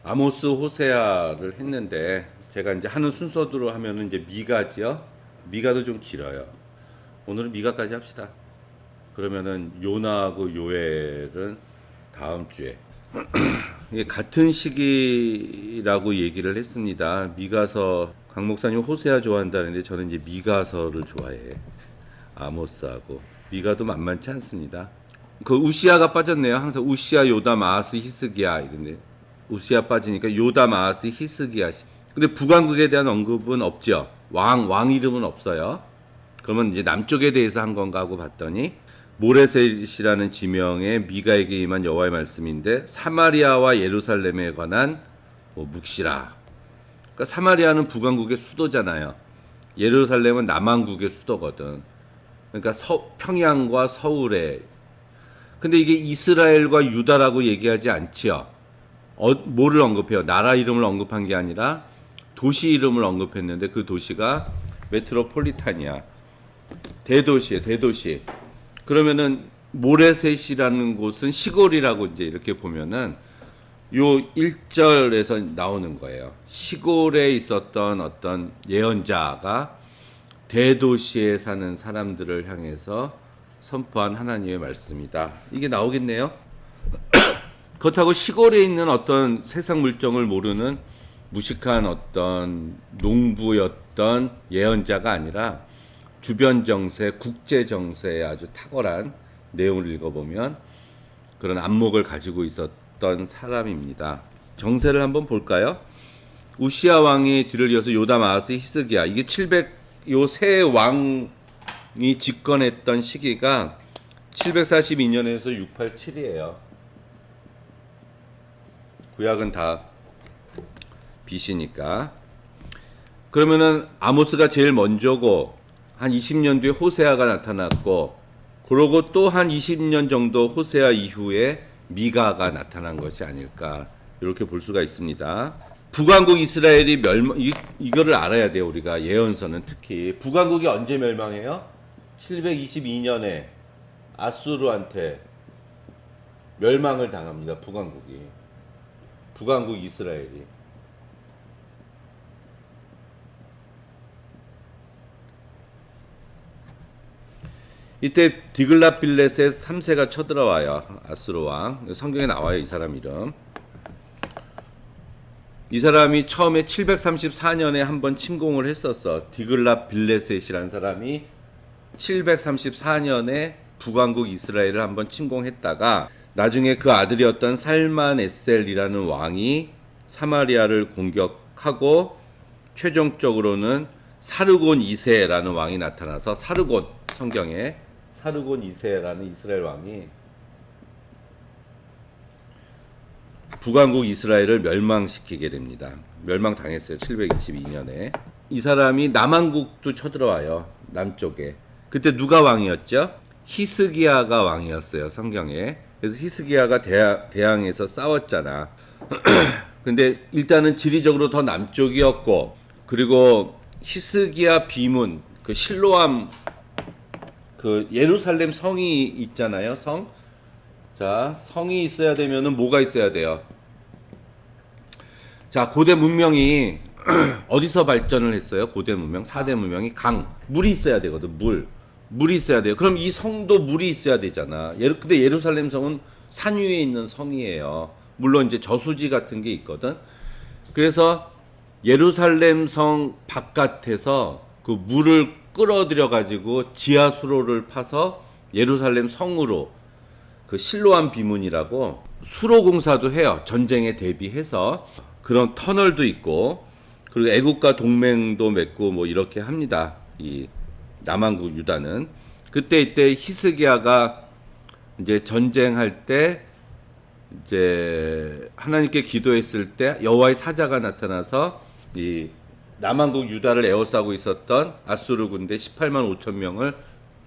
아모스 호세아를 했는데 제가 이제 하는 순서대로 하면은 이제 미가죠. 미가도 좀 길어요. 오늘은 미가까지 합시다. 그러면은 요나하고 요엘은 다음 주에 이게 같은 시기라고 얘기를 했습니다. 미가서 강 목사님 호세아 좋아한다는데 저는 이제 미가서를 좋아해. 아모스하고 미가도 만만치 않습니다. 그 우시아가 빠졌네요. 항상 우시아, 요담, 아하스, 히스기야 이런데 우시아 빠지니까 요담, 아하스, 히스기야. 근데 북왕국에 대한 언급은 없죠. 왕 이름은 없어요. 그러면 이제 남쪽에 대해서 한 건가 하고 봤더니 모레셋이라는 지명의 미가에게 임한 여호와의 말씀인데 사마리아와 예루살렘에 관한 묵시라. 그러니까 사마리아는 북왕국의 수도잖아요. 예루살렘은 남왕국의 수도거든. 그러니까 평양과 서울에. 근데 이게 이스라엘과 유다라고 얘기하지 않지요. 뭐를 언급해요? 나라 이름을 언급한 게 아니라 도시 이름을 언급했는데 그 도시가 메트로폴리탄이야. 대도시에 대도시. 그러면은 모레셋이라는 곳은 시골이라고 이제 이렇게 보면은 요 1절에서 나오는 거예요. 시골에 있었던 어떤 예언자가 대도시에 사는 사람들을 향해서 선포한 하나님의 말씀이다. 이게 나오겠네요. 그렇다고 시골에 있는 어떤 세상 물정을 모르는 무식한 어떤 농부였던 예언자가 아니라 주변 정세, 국제 정세에 아주 탁월한 내용을 읽어보면 그런 안목을 가지고 있었던 사람입니다. 정세를 한번 볼까요? 우시아 왕이 뒤를 이어서 요담, 아하스, 히스기야. 이게 700요 세 왕이 집권했던 시기가 742년에서 687이에요. 구약은 다 빛이니까. 그러면은 아모스가 제일 먼저고 한 20년 뒤에 호세아가 나타났고 그러고 또 한 20년 정도 호세아 이후에 미가가 나타난 것이 아닐까 이렇게 볼 수가 있습니다. 북왕국 이스라엘이 이거를 알아야 돼요. 우리가 예언서는 특히 북왕국이 언제 멸망해요? 722년에 아수르한테 멸망을 당합니다. 북왕국 이스라엘이. 이때 디글랏빌렛의 3세가 쳐들어와요. 아수르 왕. 성경에 나와요. 이 사람 이름. 이 사람이 처음에 734년에 한번 침공을 했었어. 디글랏빌레셋이라는 사람이 734년에 북왕국 이스라엘을 한번 침공했다가 나중에 그 아들이었던 살만에셀이라는 왕이 사마리아를 공격하고 최종적으로는 사르곤 2세라는 왕이 나타나서 성경에 사르곤 2세라는 이스라엘 왕이 북왕국 이스라엘을 멸망시키게 됩니다. 멸망당했어요. 722년에. 이 사람이 남왕국도 쳐들어와요. 남쪽에. 그때 누가 왕이었죠? 히스기야가 왕이었어요. 성경에. 그래서 히스기야가 대항해서 싸웠잖아. 근데 일단은 지리적으로 더 남쪽이었고 그리고 히스기야 비문 그 실로암 그 예루살렘 성이 있잖아요. 성. 자, 성이 있어야 되면은 뭐가 있어야 돼요? 자, 고대 문명이 어디서 발전을 했어요? 고대 문명, 4대 문명이 물이 있어야 되거든. 물이 있어야 돼요. 그럼 이 성도 물이 있어야 되잖아. 근데 예루살렘 성은 산 위에 있는 성이에요. 물론 이제 저수지 같은 게 있거든. 그래서 예루살렘 성 바깥에서 그 물을 끌어들여 가지고 지하 수로를 파서 예루살렘 성으로 그 실로암 비문이라고 수로 공사도 해요. 전쟁에 대비해서 그런 터널도 있고 그리고 애국가 동맹도 맺고 뭐 이렇게 합니다. 이 남왕국 유다는 이때 히스기야가 이제 전쟁할 때 이제 하나님께 기도했을 때 여호와의 사자가 나타나서 이 남왕국 유다를 에워싸고 있었던 아수르 군대 18만 5천 명을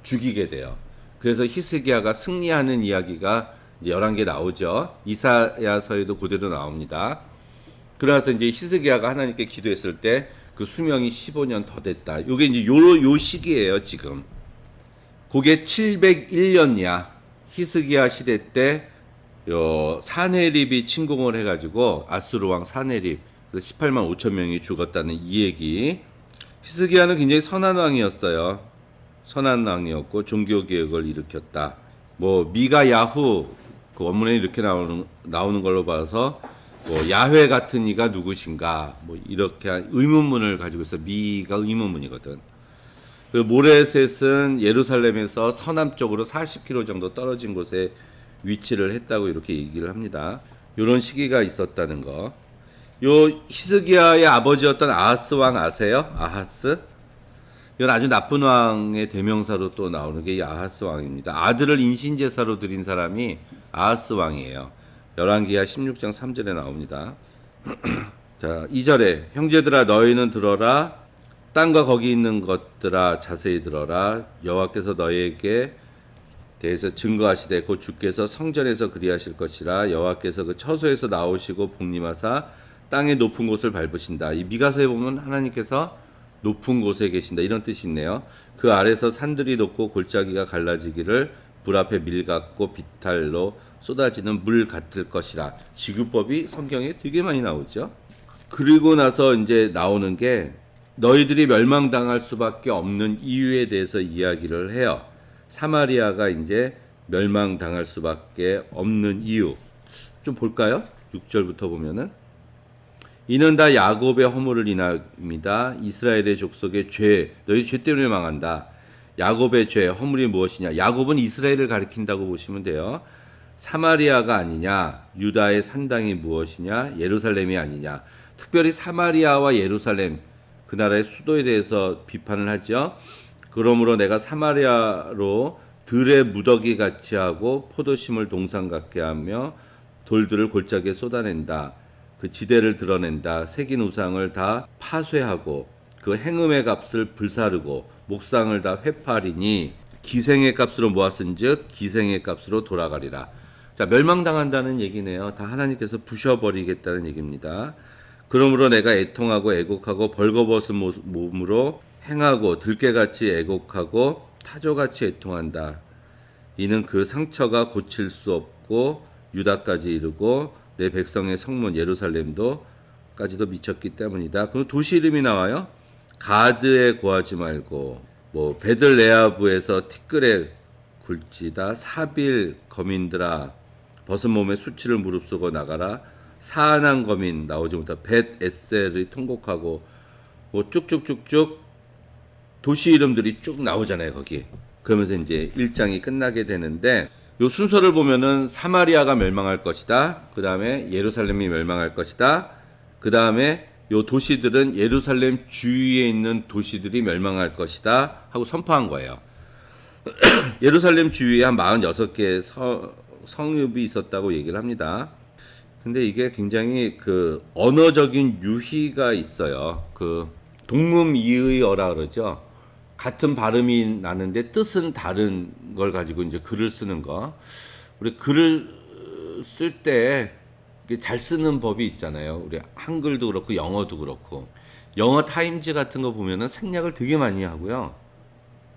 죽이게 돼요. 그래서 히스기야가 승리하는 이야기가 이제 11개 나오죠. 이사야서에도 그대로 나옵니다. 그러나서 이제 히스기야가 하나님께 기도했을 때 그 수명이 15년 더 됐다. 요게 이제 요 시기예요, 지금. 그게 701년이야. 히스기야 시대 때 요 사네립이 침공을 해가지고 아수르 왕 사네립 그래서 18만 5천 명이 죽었다는 이 얘기. 히스기야는 굉장히 선한 왕이었어요. 선한 왕이었고 종교 개혁을 일으켰다. 뭐 미가 야후 그 원문에 이렇게 나오는 걸로 봐서 뭐 야훼 같은 이가 누구신가 뭐 이렇게 의문문을 가지고 있어. 미가 의문문이거든. 그 모레셋은 예루살렘에서 서남쪽으로 40km 정도 떨어진 곳에 위치를 했다고 이렇게 얘기를 합니다. 이런 시기가 있었다는 거. 요 히스기야의 아버지였던 아하스 왕 아세요? 아하스? 이건 아주 나쁜 왕의 대명사로 또 나오는 게 이 아하스 왕입니다. 아들을 인신제사로 드린 사람이 아하스 왕이에요. 열왕기하 16장 3절에 나옵니다. 자, 2절에 형제들아 너희는 들어라. 땅과 거기 있는 것들아 자세히 들어라. 여호와께서 너희에게 대해서 증거하시되 곧 주께서 성전에서 그리하실 것이라. 여호와께서 그 처소에서 나오시고 복림하사 땅의 높은 곳을 밟으신다. 이 미가서에 보면 하나님께서 높은 곳에 계신다 이런 뜻이 있네요. 그 아래서 산들이 높고 골짜기가 갈라지기를 불 앞에 밀 같고 비탈로 쏟아지는 물 같을 것이라. 지구법이 성경에 되게 많이 나오죠. 그리고 나서 이제 나오는 게 너희들이 멸망당할 수밖에 없는 이유에 대해서 이야기를 해요. 사마리아가 이제 멸망당할 수밖에 없는 이유 좀 볼까요? 6절부터 보면은 이는 다 야곱의 허물을 인함이다. 이스라엘의 족속의 죄, 너희 죄 때문에 망한다. 야곱의 죄, 허물이 무엇이냐? 야곱은 이스라엘을 가리킨다고 보시면 돼요. 사마리아가 아니냐? 유다의 산당이 무엇이냐? 예루살렘이 아니냐? 특별히 사마리아와 예루살렘, 그 나라의 수도에 대해서 비판을 하죠. 그러므로 내가 사마리아로 들의 무더기 같이 하고 포도심을 동상 같게 하며 돌들을 골짜기에 쏟아낸다. 그 지대를 드러낸다. 새긴 우상을 다 파쇄하고 그 행음의 값을 불사르고 목상을 다 회파하리니 기생의 값으로 모았은즉 기생의 값으로 돌아가리라. 자, 멸망당한다는 얘기네요. 다 하나님께서 부셔버리겠다는 얘기입니다. 그러므로 내가 애통하고 애곡하고 벌거벗은 몸으로 행하고 들깨같이 애곡하고 타조같이 애통한다. 이는 그 상처가 고칠 수 없고 유다까지 이르고 내 백성의 성문 예루살렘도 까지도 미쳤기 때문이다. 그럼 도시 이름이 나와요. 가드에 고하지 말고 뭐 베들레아브에서 티끌에 굴지다. 사빌 거민들아 벗은 몸에 수치를 무릅쓰고 나가라. 사안한 거민 나오지 못하 벳 에셀이 통곡하고 뭐 쭉쭉쭉쭉 도시 이름들이 쭉 나오잖아요 거기. 그러면서 이제 1장이 끝나게 되는데 요 순서를 보면은 사마리아가 멸망할 것이다. 그 다음에 예루살렘이 멸망할 것이다. 그 다음에 요 도시들은 예루살렘 주위에 있는 도시들이 멸망할 것이다 하고 선포한 거예요. 예루살렘 주위에 한 46개의 성읍이 있었다고 얘기를 합니다. 근데 이게 굉장히 그 언어적인 유희가 있어요. 그 동문이의어라 그러죠. 같은 발음이 나는데 뜻은 다른 걸 가지고 이제 글을 쓰는 거. 우리 글을 쓸 때 잘 쓰는 법이 있잖아요. 우리 한글도 그렇고 영어도 그렇고. 영어 타임즈 같은 거 보면은 생략을 되게 많이 하고요.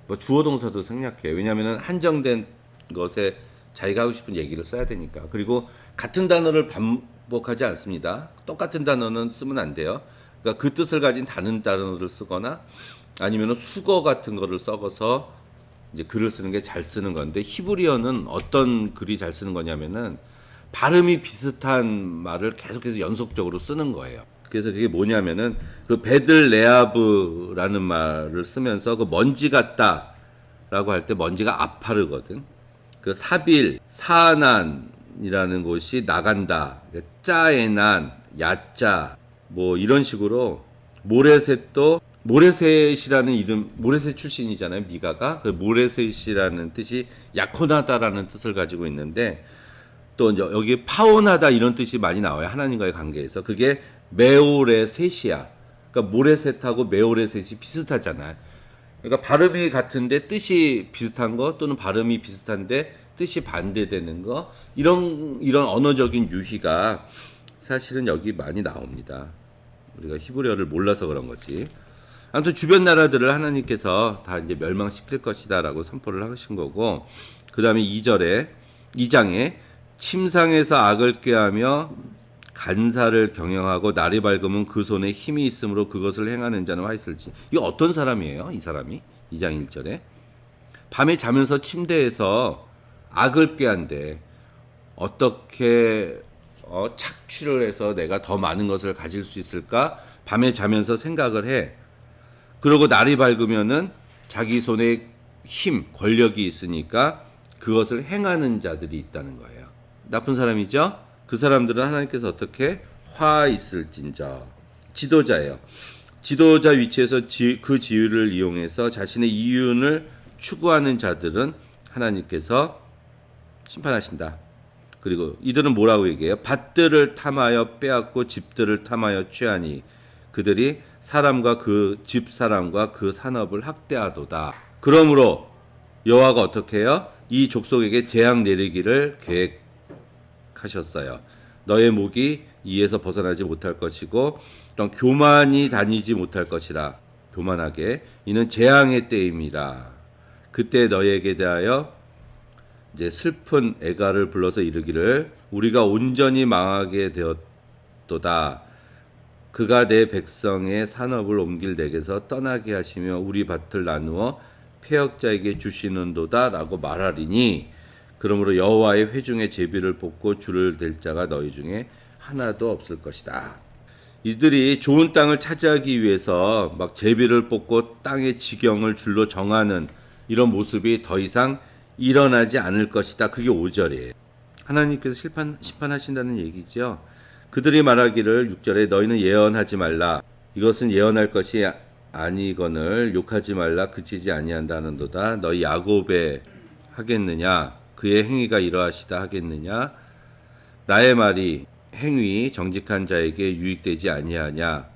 뭐 주어 동사도 생략해요. 왜냐하면 한정된 것에 자기가 하고 싶은 얘기를 써야 되니까. 그리고 같은 단어를 반복하지 않습니다. 똑같은 단어는 쓰면 안 돼요. 그러니까 그 뜻을 가진 다른 단어를 쓰거나 아니면 수거 같은 거를 썩어서 이제 글을 쓰는 게 잘 쓰는 건데 히브리어는 어떤 글이 잘 쓰는 거냐면은 발음이 비슷한 말을 계속해서 연속적으로 쓰는 거예요. 그래서 그게 뭐냐면은 그 베들레아브라는 말을 쓰면서 그 먼지 같다라고 할 때 먼지가 아파르거든. 그 사빌, 사난이라는 곳이 나간다. 짜에난, 야짜 뭐 이런 식으로 모레셋도 모레셋이라는 이름, 모레셋 출신이잖아요. 미가가. 그 모레셋이라는 뜻이 약혼하다라는 뜻을 가지고 있는데 또 이제 여기 파혼하다 이런 뜻이 많이 나와요. 하나님과의 관계에서. 그게 메오레셋이야. 그러니까 모레셋하고 메오레셋이 비슷하잖아요. 그러니까 발음이 같은데 뜻이 비슷한 거 또는 발음이 비슷한데 뜻이 반대되는 거 이런 언어적인 유희가 사실은 여기 많이 나옵니다. 우리가 히브리어를 몰라서 그런 거지. 아무튼 주변 나라들을 하나님께서 다 이제 멸망시킬 것이다라고 선포를 하신 거고, 그 다음에 2장에 침상에서 악을 꾀하며 간사를 경영하고 날이 밝으면 그 손에 힘이 있으므로 그것을 행하는 자는 화 있을지. 이거 어떤 사람이에요? 이 사람이 2장 1절에 밤에 자면서 침대에서 악을 꾀한대. 어떻게 착취를 해서 내가 더 많은 것을 가질 수 있을까? 밤에 자면서 생각을 해. 그러고 날이 밝으면은 자기 손에 힘, 권력이 있으니까 그것을 행하는 자들이 있다는 거예요. 나쁜 사람이죠? 그 사람들은 하나님께서 어떻게 화 있을진저 지도자예요. 지도자 위치에서 그 지위를 이용해서 자신의 이윤을 추구하는 자들은 하나님께서 심판하신다. 그리고 이들은 뭐라고 얘기해요? 밭들을 탐하여 빼앗고 집들을 탐하여 취하니 그들이 사람과 그 집 사람과 그 산업을 학대하도다. 그러므로 여호와가 어떻게 해요? 이 족속에게 재앙 내리기를 계획하셨어요. 너의 목이 이에서 벗어나지 못할 것이고 또 교만이 다니지 못할 것이라. 교만하게 이는 재앙의 때임이라. 그때 너희에게 대하여 이제 슬픈 애가를 불러서 이르기를 우리가 온전히 망하게 되었도다. 그가 내 백성의 산업을 옮길 내게서 떠나게 하시며 우리 밭을 나누어 패역자에게 주시는도다 라고 말하리니 그러므로 여호와의 회중의 제비를 뽑고 줄을 댈 자가 너희 중에 하나도 없을 것이다. 이들이 좋은 땅을 차지하기 위해서 막 제비를 뽑고 땅의 지경을 줄로 정하는 이런 모습이 더 이상 일어나지 않을 것이다. 그게 5절이에요. 하나님께서 심판하신다는 얘기죠. 그들이 말하기를 6절에 너희는 예언하지 말라. 이것은 예언할 것이 아니거늘 욕하지 말라. 그치지 아니한다는도다. 너희 야곱에 하겠느냐? 그의 행위가 이러하시다 하겠느냐? 나의 말이 행위 정직한 자에게 유익되지 아니하냐?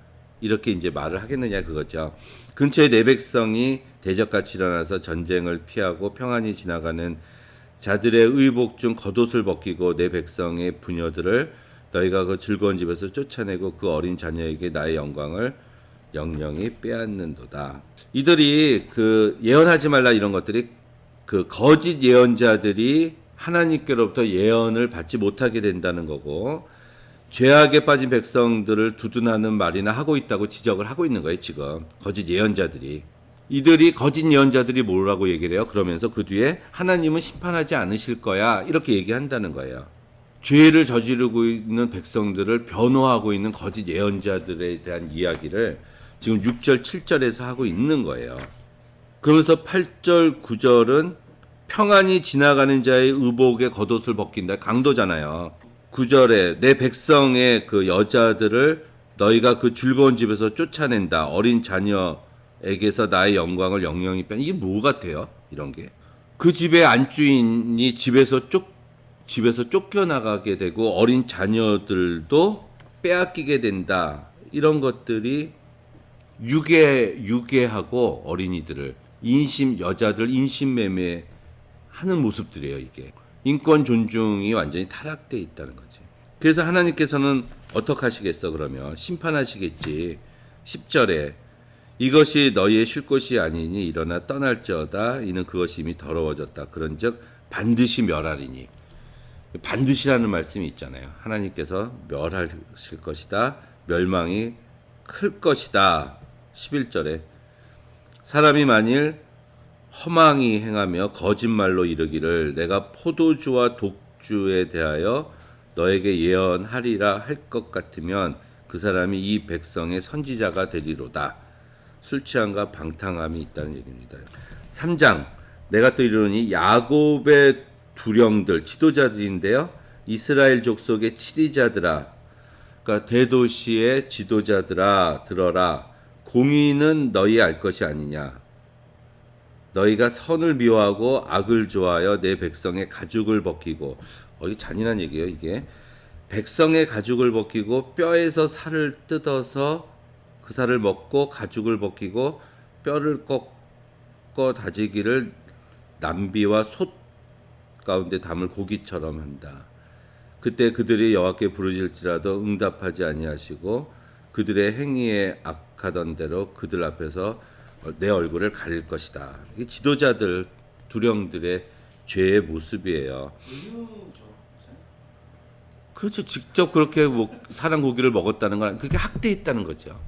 이렇게 이제 말을 하겠느냐 그거죠. 근처에 내 백성이 대적같이 일어나서 전쟁을 피하고 평안히 지나가는 자들의 의복 중 겉옷을 벗기고 내 백성의 부녀들을 너희가 그 즐거운 집에서 쫓아내고 그 어린 자녀에게 나의 영광을 영영히 빼앗는도다. 이들이 그 예언하지 말라 이런 것들이 그 거짓 예언자들이 하나님께로부터 예언을 받지 못하게 된다는 거고 죄악에 빠진 백성들을 두둔하는 말이나 하고 있다고 지적을 하고 있는 거예요. 지금 거짓 예언자들이. 이들이 거짓 예언자들이 뭐라고 얘기를 해요? 그러면서 그 뒤에 하나님은 심판하지 않으실 거야 이렇게 얘기한다는 거예요. 죄를 저지르고 있는 백성들을 변호하고 있는 거짓 예언자들에 대한 이야기를 지금 6절 7절에서 하고 있는 거예요. 그러면서 8절 9절은 평안히 지나가는 자의 의복에 겉옷을 벗긴다. 강도잖아요. 9절에 내 백성의 그 여자들을 너희가 그 즐거운 집에서 쫓아낸다. 어린 자녀에게서 나의 영광을 영영히 뺀. 이게 뭐 같아요? 이런 게. 그 집의 안주인이 집에서 쫓겨나가게 되고 어린 자녀들도 빼앗기게 된다. 이런 것들이 유괴하고 어린이들을 여자들 인신매매 하는 모습들이에요. 이게 인권 존중이 완전히 타락돼 있다는 거지. 그래서 하나님께서는 어떻게 하시겠어? 그러면 심판하시겠지. 10절에 이것이 너희의 쉴 곳이 아니니 일어나 떠날지어다. 이는 그것이 이미 더러워졌다. 그런즉 반드시 멸하리니. 반드시라는 말씀이 있잖아요. 하나님께서 멸하실 것이다. 멸망이 클 것이다. 11절에 사람이 만일 허망히 행하며 거짓말로 이르기를 내가 포도주와 독주에 대하여 너에게 예언하리라 할 것 같으면 그 사람이 이 백성의 선지자가 되리로다. 술 취함과 방탕함이 있다는 얘기입니다. 3장 내가 또 이르노니 야곱의 두령들 지도자들인데요. 이스라엘 족속의 치리자들아, 그러니까 대도시의 지도자들아 들어라. 공의는 너희 알 것이 아니냐. 너희가 선을 미워하고 악을 좋아하여 내 백성의 가죽을 벗기고, 이게 잔인한 얘기예요. 이게 백성의 가죽을 벗기고 뼈에서 살을 뜯어서 그 살을 먹고 가죽을 벗기고 뼈를 꺾어 다지기를 남비와 솥 가운데 담을 고기처럼 한다. 그때 그들이 여호와께 부르실지라도 응답하지 아니하시고 그들의 행위에 악하던 대로 그들 앞에서 내 얼굴을 가릴 것이다. 이게 지도자들 두령들의 죄의 모습이에요. 그렇죠. 직접 그렇게 뭐 사람 고기를 먹었다는 건 그게 학대했다는 거죠.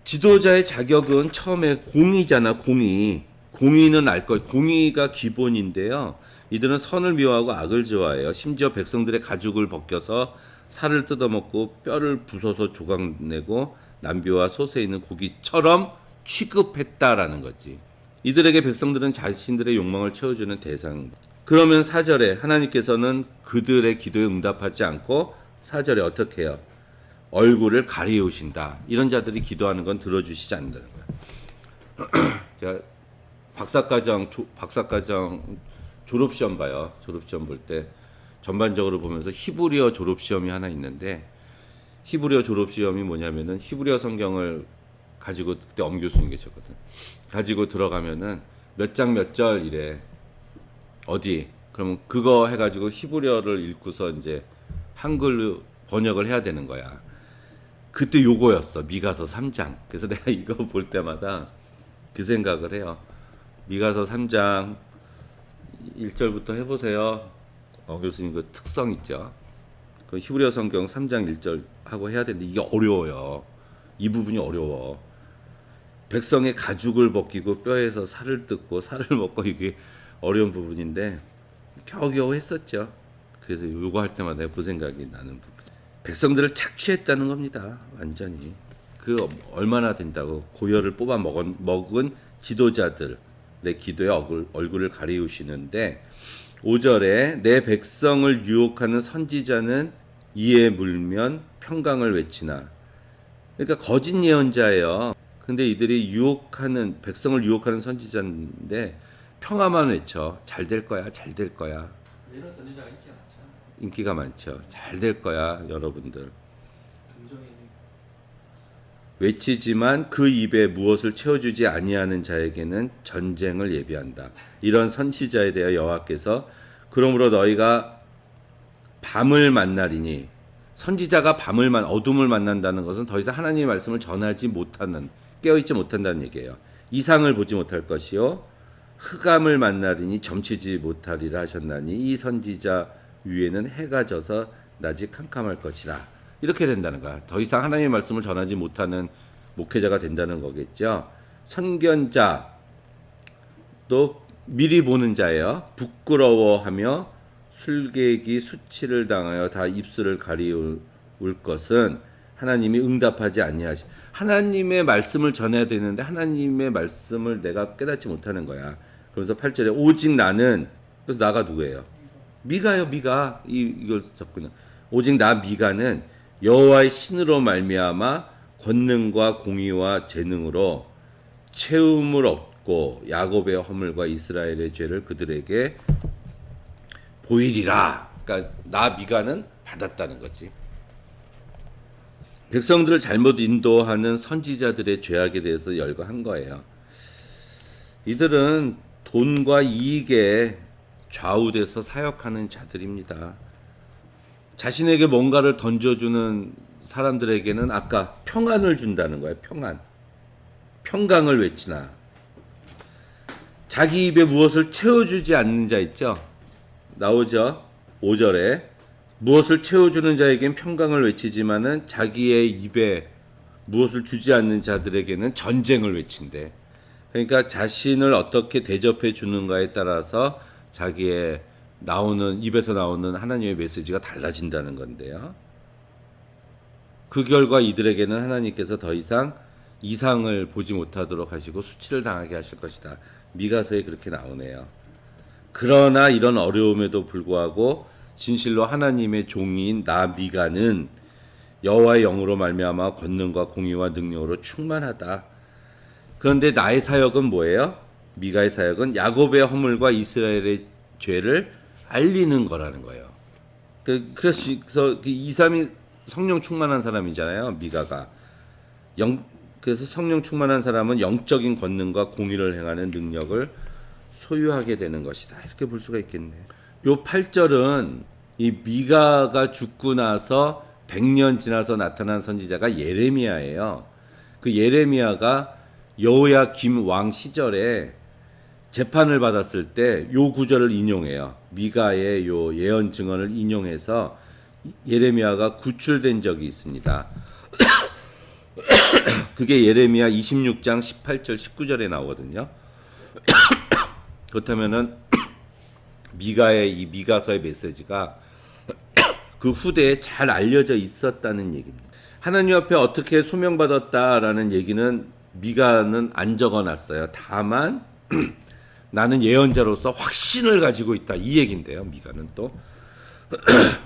지도자의 자격은 처음에 공의잖아, 공의. 공의는 알 거, 공의가 기본인데요. 이들은 선을 미워하고 악을 좋아해요. 심지어 백성들의 가죽을 벗겨서 살을 뜯어먹고 뼈를 부숴서 조각내고 남비와 솥에 있는 고기처럼 취급했다라는 거지. 이들에게 백성들은 자신들의 욕망을 채워주는 대상. 그러면 4절에 하나님께서는 그들의 기도에 응답하지 않고 4절에 어떻게 해요? 얼굴을 가리우신다. 이런 자들이 기도하는 건 들어주시지 않는다는 거야. 제가 박사과정 졸업시험 봐요. 졸업시험 볼 때 전반적으로 보면서 히브리어 졸업시험이 하나 있는데 히브리어 졸업시험이 뭐냐면은 히브리어 성경을 가지고 그때 엄 교수님 계셨거든. 가지고 들어가면은 몇 장 몇 절 이래. 어디? 그러면 그거 해가지고 히브리어를 읽고서 이제 한글로 번역을 해야 되는 거야. 그때 요거였어. 미가서 3장. 그래서 내가 이거 볼 때마다 그 생각을 해요. 미가서 3장 1절부터 해보세요. 교수님 그 특성 있죠. 그 히브리어 성경 3장 1절 하고 해야 되는데 이게 어려워요. 이 부분이 어려워. 백성의 가죽을 벗기고 뼈에서 살을 뜯고 살을 먹고 이게 어려운 부분인데 겨우겨우 했었죠. 그래서 요거 할 때마다 그 생각이 나는 부분. 백성들을 착취했다는 겁니다. 완전히. 그 얼마나 된다고 고열을 뽑아 먹은 지도자들의 기도에 얼굴을 가리우시는데 5절에 내 백성을 유혹하는 선지자는 이에 물면 평강을 외치나. 그러니까 거짓 예언자예요. 근데 이들이 백성을 유혹하는 선지자인데 평화만 외쳐. 잘 될 거야, 잘 될 거야. 이런 선지자가 인기가 많죠. 인기가 많죠. 잘 될 거야, 여러분들. 긍정이 외치지만 그 입에 무엇을 채워주지 아니하는 자에게는 전쟁을 예비한다. 이런 선지자에 대하여 여호와께서 그러므로 너희가 밤을 만나리니 선지자가 어둠을 만난다는 것은 더 이상 하나님의 말씀을 전하지 못하는 깨어있지 못한다는 얘기예요. 이상을 보지 못할 것이요 흑암을 만나리니 점치지 못하리라 하셨나니 이 선지자 위에는 해가 져서 낮이 캄캄할 것이라. 이렇게 된다는 거야. 더 이상 하나님의 말씀을 전하지 못하는 목회자가 된다는 거겠죠. 선견자 또 미리 보는 자예요. 부끄러워하며 술객이 수치를 당하여 다 입술을 가리울 것은 하나님이 응답하지 아니하시. 하나님의 말씀을 전해야 되는데 하나님의 말씀을 내가 깨닫지 못하는 거야. 그래서 8절에 오직 나는, 그래서 나가 누구예요? 미가요. 미가. 이걸 적군요. 오직 나 미가는 여호와의 신으로 말미암아 권능과 공의와 재능으로 채움을 얻고 야곱의 허물과 이스라엘의 죄를 그들에게 보이리라. 그러니까 나 미가는 받았다는 거지. 백성들을 잘못 인도하는 선지자들의 죄악에 대해서 열거한 거예요. 이들은 돈과 이익에 좌우돼서 사역하는 자들입니다. 자신에게 뭔가를 던져주는 사람들에게는 아까 평안을 준다는 거예요. 평강을 외치나. 자기 입에 무엇을 채워주지 않는 자 있죠. 나오죠. 5절에 무엇을 채워주는 자에겐 평강을 외치지만은 자기의 입에 무엇을 주지 않는 자들에게는 전쟁을 외친대. 그러니까 자신을 어떻게 대접해 주는가에 따라서 자기의 입에서 나오는 하나님의 메시지가 달라진다는 건데요. 그 결과 이들에게는 하나님께서 더 이상 이상을 보지 못하도록 하시고 수치를 당하게 하실 것이다. 미가서에 그렇게 나오네요. 그러나 이런 어려움에도 불구하고 진실로 하나님의 종인 나 미가는 여호와의 영으로 말미암아 권능과 공의와 능력으로 충만하다. 그런데 나의 사역은 뭐예요? 미가의 사역은 야곱의 허물과 이스라엘의 죄를 알리는 거라는 거예요. 그래서 2, 3이 성령 충만한 사람이잖아요. 미가가. 그래서 성령 충만한 사람은 영적인 권능과 공의를 행하는 능력을 소유하게 되는 것이다. 이렇게 볼 수가 있겠네. 요 8절은 이 미가가 죽고 나서 100년 지나서 나타난 선지자가 예레미야예요. 그 예레미야가 여호야김 왕 시절에 재판을 받았을 때 요 구절을 인용해요. 미가의 요 예언 증언을 인용해서 예레미야가 구출된 적이 있습니다. 그게 예레미야 26장 18절 19절에 나오거든요. 그렇다면은 미가의 이 미가서의 메시지가 그 후대에 잘 알려져 있었다는 얘기입니다. 하나님 앞에 어떻게 소명받았다라는 얘기는 미가는 안 적어놨어요. 다만 나는 예언자로서 확신을 가지고 있다 이 얘기인데요. 미가는 또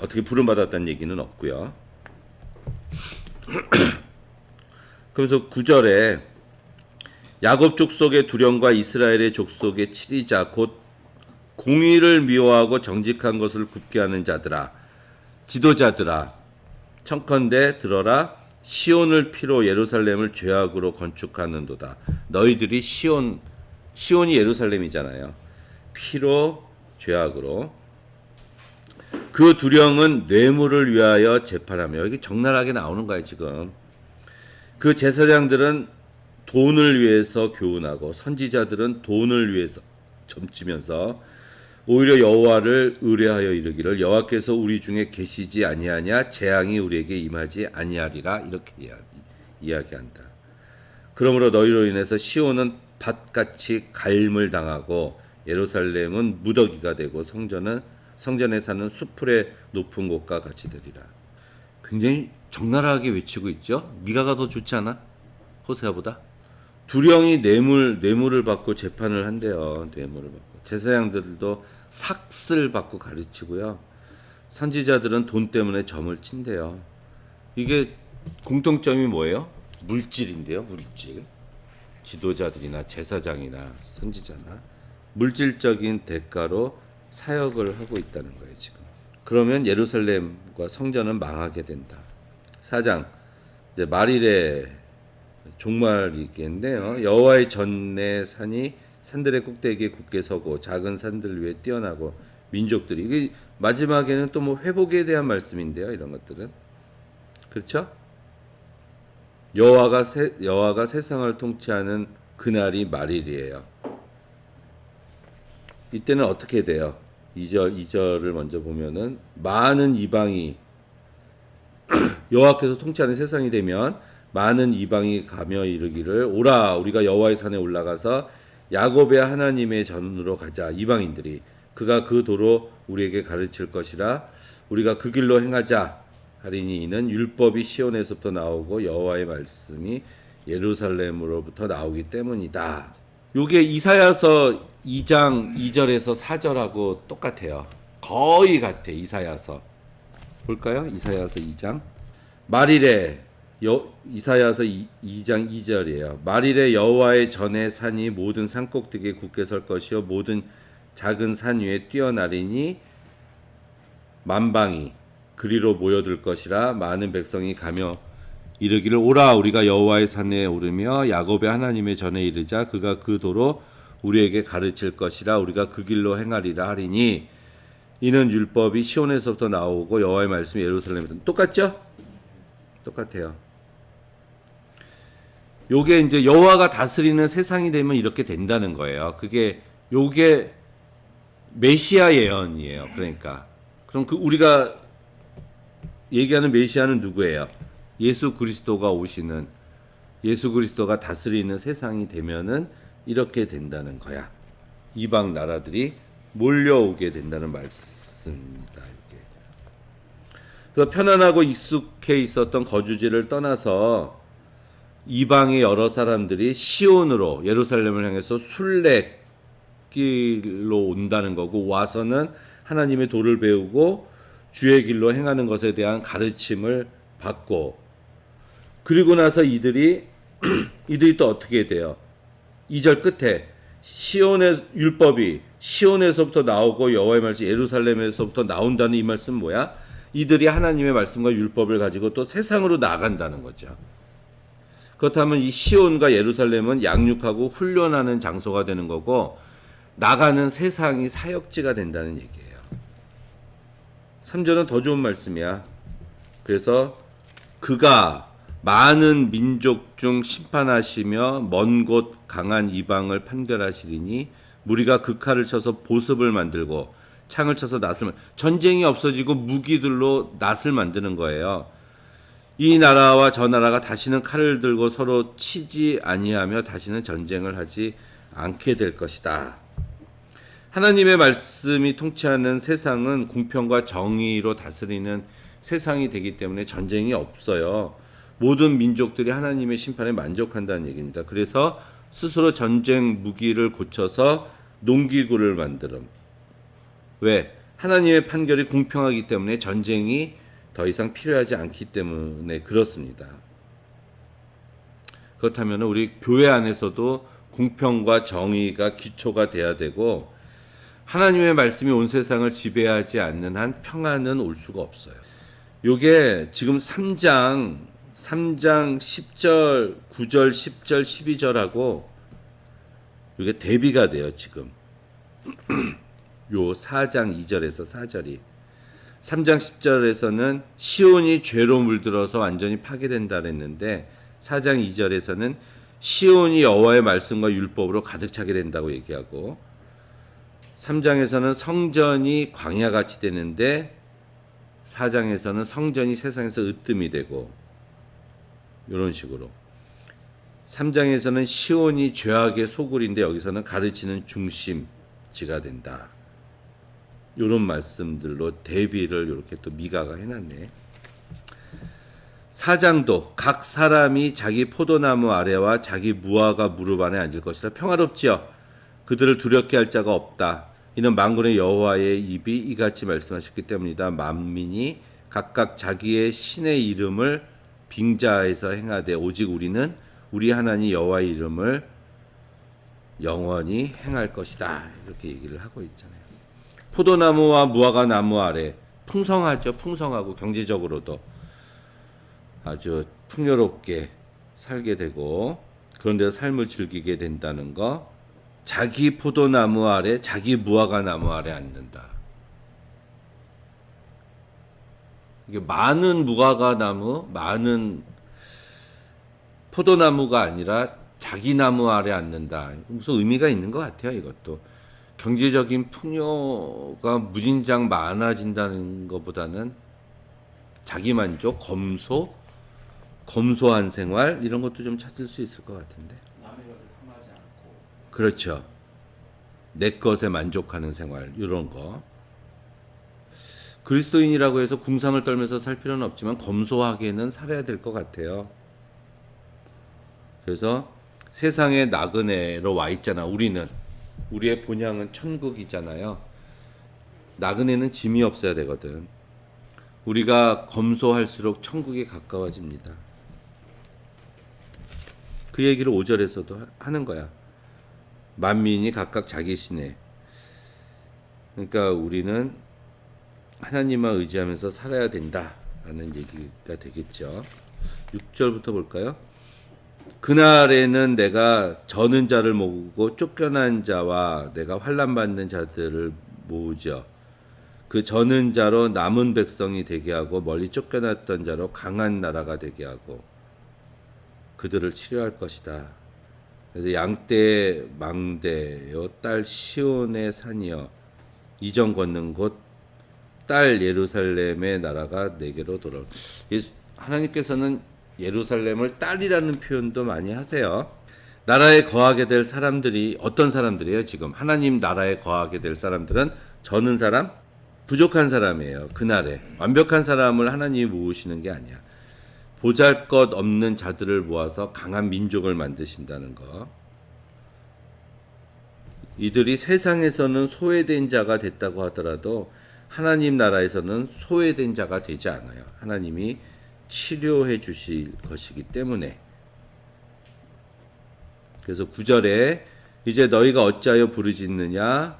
어떻게 부름받았다는 얘기는 없고요. 그래서 9절에 야곱 족속의 두령과 이스라엘의 족속의 치리자 곧 공의를 미워하고 정직한 것을 굽게 하는 자들아 지도자들아 청컨대 들어라 시온을 피로 예루살렘을 죄악으로 건축하는도다. 너희들이 시온이 예루살렘이잖아요. 피로 죄악으로 그 두령은 뇌물을 위하여 재판하며 여기 적나라하게 나오는 거예요. 지금 그 제사장들은 돈을 위해서 교훈하고 선지자들은 돈을 위해서 점치면서 오히려 여호와를 의뢰하여 이르기를 여호와께서 우리 중에 계시지 아니하냐 재앙이 우리에게 임하지 아니하리라 이렇게 이야기한다. 그러므로 너희로 인해서 시온은 밭같이 갈물 당하고 예루살렘은 무더기가 되고 성전에 사는 수풀의 높은 곳과 같이 되리라. 굉장히 적나라하게 외치고 있죠. 미가가 더 좋지 않아? 호세아보다? 두령이 뇌물을 받고 재판을 한대요. 뇌물을 받고 제사장들도 삭슬 받고 가르치고요. 선지자들은 돈 때문에 점을 친대요. 이게 공통점이 뭐예요? 물질인데요. 물질. 지도자들이나 제사장이나 선지자나 물질적인 대가로 사역을 하고 있다는 거예요. 지금. 그러면 예루살렘과 성전은 망하게 된다. 4장 이제 말일의 종말이겠는데요. 여호와의 전내 산이 산들의 꼭대기에 굳게 서고 작은 산들 위에 뛰어나고 민족들이 이게 마지막에는 또 뭐 회복에 대한 말씀인데요. 이런 것들은 그렇죠? 여호와가 세상을 통치하는 그날이 말일이에요. 이때는 어떻게 돼요? 2절을 먼저 보면은 많은 이방이 여호와께서 통치하는 세상이 되면 많은 이방이 가며 이르기를 오라 우리가 여호와의 산에 올라가서 야곱의 하나님의 전으로 가자. 이방인들이 그가 그 도로 우리에게 가르칠 것이라 우리가 그 길로 행하자 하리니 이는 율법이 시온에서부터 나오고 여호와의 말씀이 예루살렘으로부터 나오기 때문이다. 요게 이사야서 2장 2절에서 4절하고 똑같아요. 거의 같아. 이사야서 볼까요? 이사야서 2장 말일에 이사야서 2장 2절이에요. 말일에 여호와의 전에 산이 모든 산꼭대기에 굳게 설 것이요 모든 작은 산 위에 뛰어나리니 만방이 그리로 모여들 것이라 많은 백성이 가며 이르기를 오라 우리가 여호와의 산에 오르며 야곱의 하나님의 전에 이르자 그가 그 도로 우리에게 가르칠 것이라 우리가 그 길로 행하리라 하리니 이는 율법이 시온에서부터 나오고 여호와의 말씀이 예루살렘에서 똑같죠? 똑같아요. 요게 이제 여호와가 다스리는 세상이 되면 이렇게 된다는 거예요. 요게 메시아 예언이에요. 그러니까 그럼 우리가 얘기하는 메시아는 누구예요? 예수 그리스도가 오시는 예수 그리스도가 다스리는 세상이 되면은 이렇게 된다는 거야. 이방 나라들이 몰려오게 된다는 말씀입니다. 이렇게. 그래서 편안하고 익숙해 있었던 거주지를 떠나서 이방의 여러 사람들이 시온으로 예루살렘을 향해서 순례길로 온다는 거고 와서는 하나님의 도를 배우고 주의 길로 행하는 것에 대한 가르침을 받고 그리고 나서 이들이 또 어떻게 돼요? 2절 끝에 시온의 율법이 시온에서부터 나오고 여호와의 말씀 예루살렘에서부터 나온다는 이 말씀 뭐야? 이들이 하나님의 말씀과 율법을 가지고 또 세상으로 나간다는 거죠. 그렇다면 이 시온과 예루살렘은 양육하고 훈련하는 장소가 되는 거고 나가는 세상이 사역지가 된다는 얘기예요. 3절은 더 좋은 말씀이야. 그래서 그가 많은 민족 중 심판하시며 먼 곳 강한 이방을 판결하시리니 무리가 그 칼을 쳐서 보습을 만들고 창을 쳐서 낫을 전쟁이 없어지고 무기들로 낫을 만드는 거예요. 이 나라와 저 나라가 다시는 칼을 들고 서로 치지 아니하며 다시는 전쟁을 하지 않게 될 것이다. 하나님의 말씀이 통치하는 세상은 공평과 정의로 다스리는 세상이 되기 때문에 전쟁이 없어요. 모든 민족들이 하나님의 심판에 만족한다는 얘기입니다. 그래서 스스로 전쟁 무기를 고쳐서 농기구를 만들음. 왜? 하나님의 판결이 공평하기 때문에 전쟁이 더 이상 필요하지 않기 때문에 그렇습니다. 그렇다면 우리 교회 안에서도 공평과 정의가 기초가 돼야 되고 하나님의 말씀이 온 세상을 지배하지 않는 한 평안은 올 수가 없어요. 요게 지금 3장 10절, 9절, 10절, 12절하고 요게 대비가 돼요, 지금. 요 4장 2절에서 4절이 3장 10절에서는 시온이 죄로 물들어서 완전히 파괴된다 그랬는데 4장 2절에서는 시온이 여호와의 말씀과 율법으로 가득 차게 된다고 얘기하고 3장에서는 성전이 광야같이 되는데 4장에서는 성전이 세상에서 으뜸이 되고 이런 식으로 3장에서는 시온이 죄악의 소굴인데 여기서는 가르치는 중심지가 된다. 이런 말씀들로 대비를 이렇게 또 미가가 해놨네. 4장도 각 사람이 자기 포도나무 아래와 자기 무화과 무릎 안에 앉을 것이라 평화롭지요. 그들을 두렵게 할 자가 없다. 이는 만군의 여호와의 입이 이같이 말씀하셨기 때문이다. 만민이 각각 자기의 신의 이름을 빙자해서 행하되 오직 우리는 우리 하나님 여호와의 이름을 영원히 행할 것이다. 이렇게 얘기를 하고 있잖아요. 포도나무와 무화과 나무 아래 풍성하죠. 풍성하고 경제적으로도 아주 풍요롭게 살게 되고 그런 데서 삶을 즐기게 된다는 거. 자기 포도나무 아래 자기 무화과 나무 아래 앉는다. 이게 많은 무화과 나무, 많은 포도나무가 아니라 자기 나무 아래 앉는다. 무슨 의미가 있는 것 같아요. 이것도 경제적인 풍요가 무진장 많아진다는 것보다는 자기 만족, 검소한 생활 이런 것도 좀 찾을 수 있을 것 같은데. 남의 것을 탐하지 않고. 그렇죠. 내 것에 만족하는 생활 이런 거. 그리스도인이라고 해서 궁상을 떨면서 살 필요는 없지만 검소하게는 살아야 될 것 같아요. 그래서 세상의 나그네로 와 있잖아. 우리의 본향은 천국이잖아요. 나그네는 짐이 없어야 되거든. 우리가 검소할수록 천국에 가까워집니다. 그 얘기를 5절에서도 하는 거야. 만민이 각각 자기 신에. 그러니까 우리는 하나님만 의지하면서 살아야 된다라는 얘기가 되겠죠. 6절부터 볼까요? 그날에는 내가 저는 자를 모으고 쫓겨난 자와 내가 환난 받는 자들을 모으죠. 그 저는 자로 남은 백성이 되게 하고 멀리 쫓겨났던 자로 강한 나라가 되게 하고 그들을 치료할 것이다. 그래서 양떼 망대요 딸 시온의 산이여 이전 걷는 곳 딸 예루살렘의 나라가 내게로 돌아올. 하나님께서는 예루살렘을 딸이라는 표현도 많이 하세요. 나라에 거하게 될 사람들이 어떤 사람들이에요? 지금 하나님 나라에 거하게 될 사람들은 저는 사람, 부족한 사람이에요. 그날에 완벽한 사람을 하나님이 모으시는 게 아니야. 보잘것 없는 자들을 모아서 강한 민족을 만드신다는 거. 이들이 세상에서는 소외된 자가 됐다고 하더라도 하나님 나라에서는 소외된 자가 되지 않아요. 하나님이 치료해 주실 것이기 때문에. 그래서 9절에 이제 너희가 어찌하여 부르짖느냐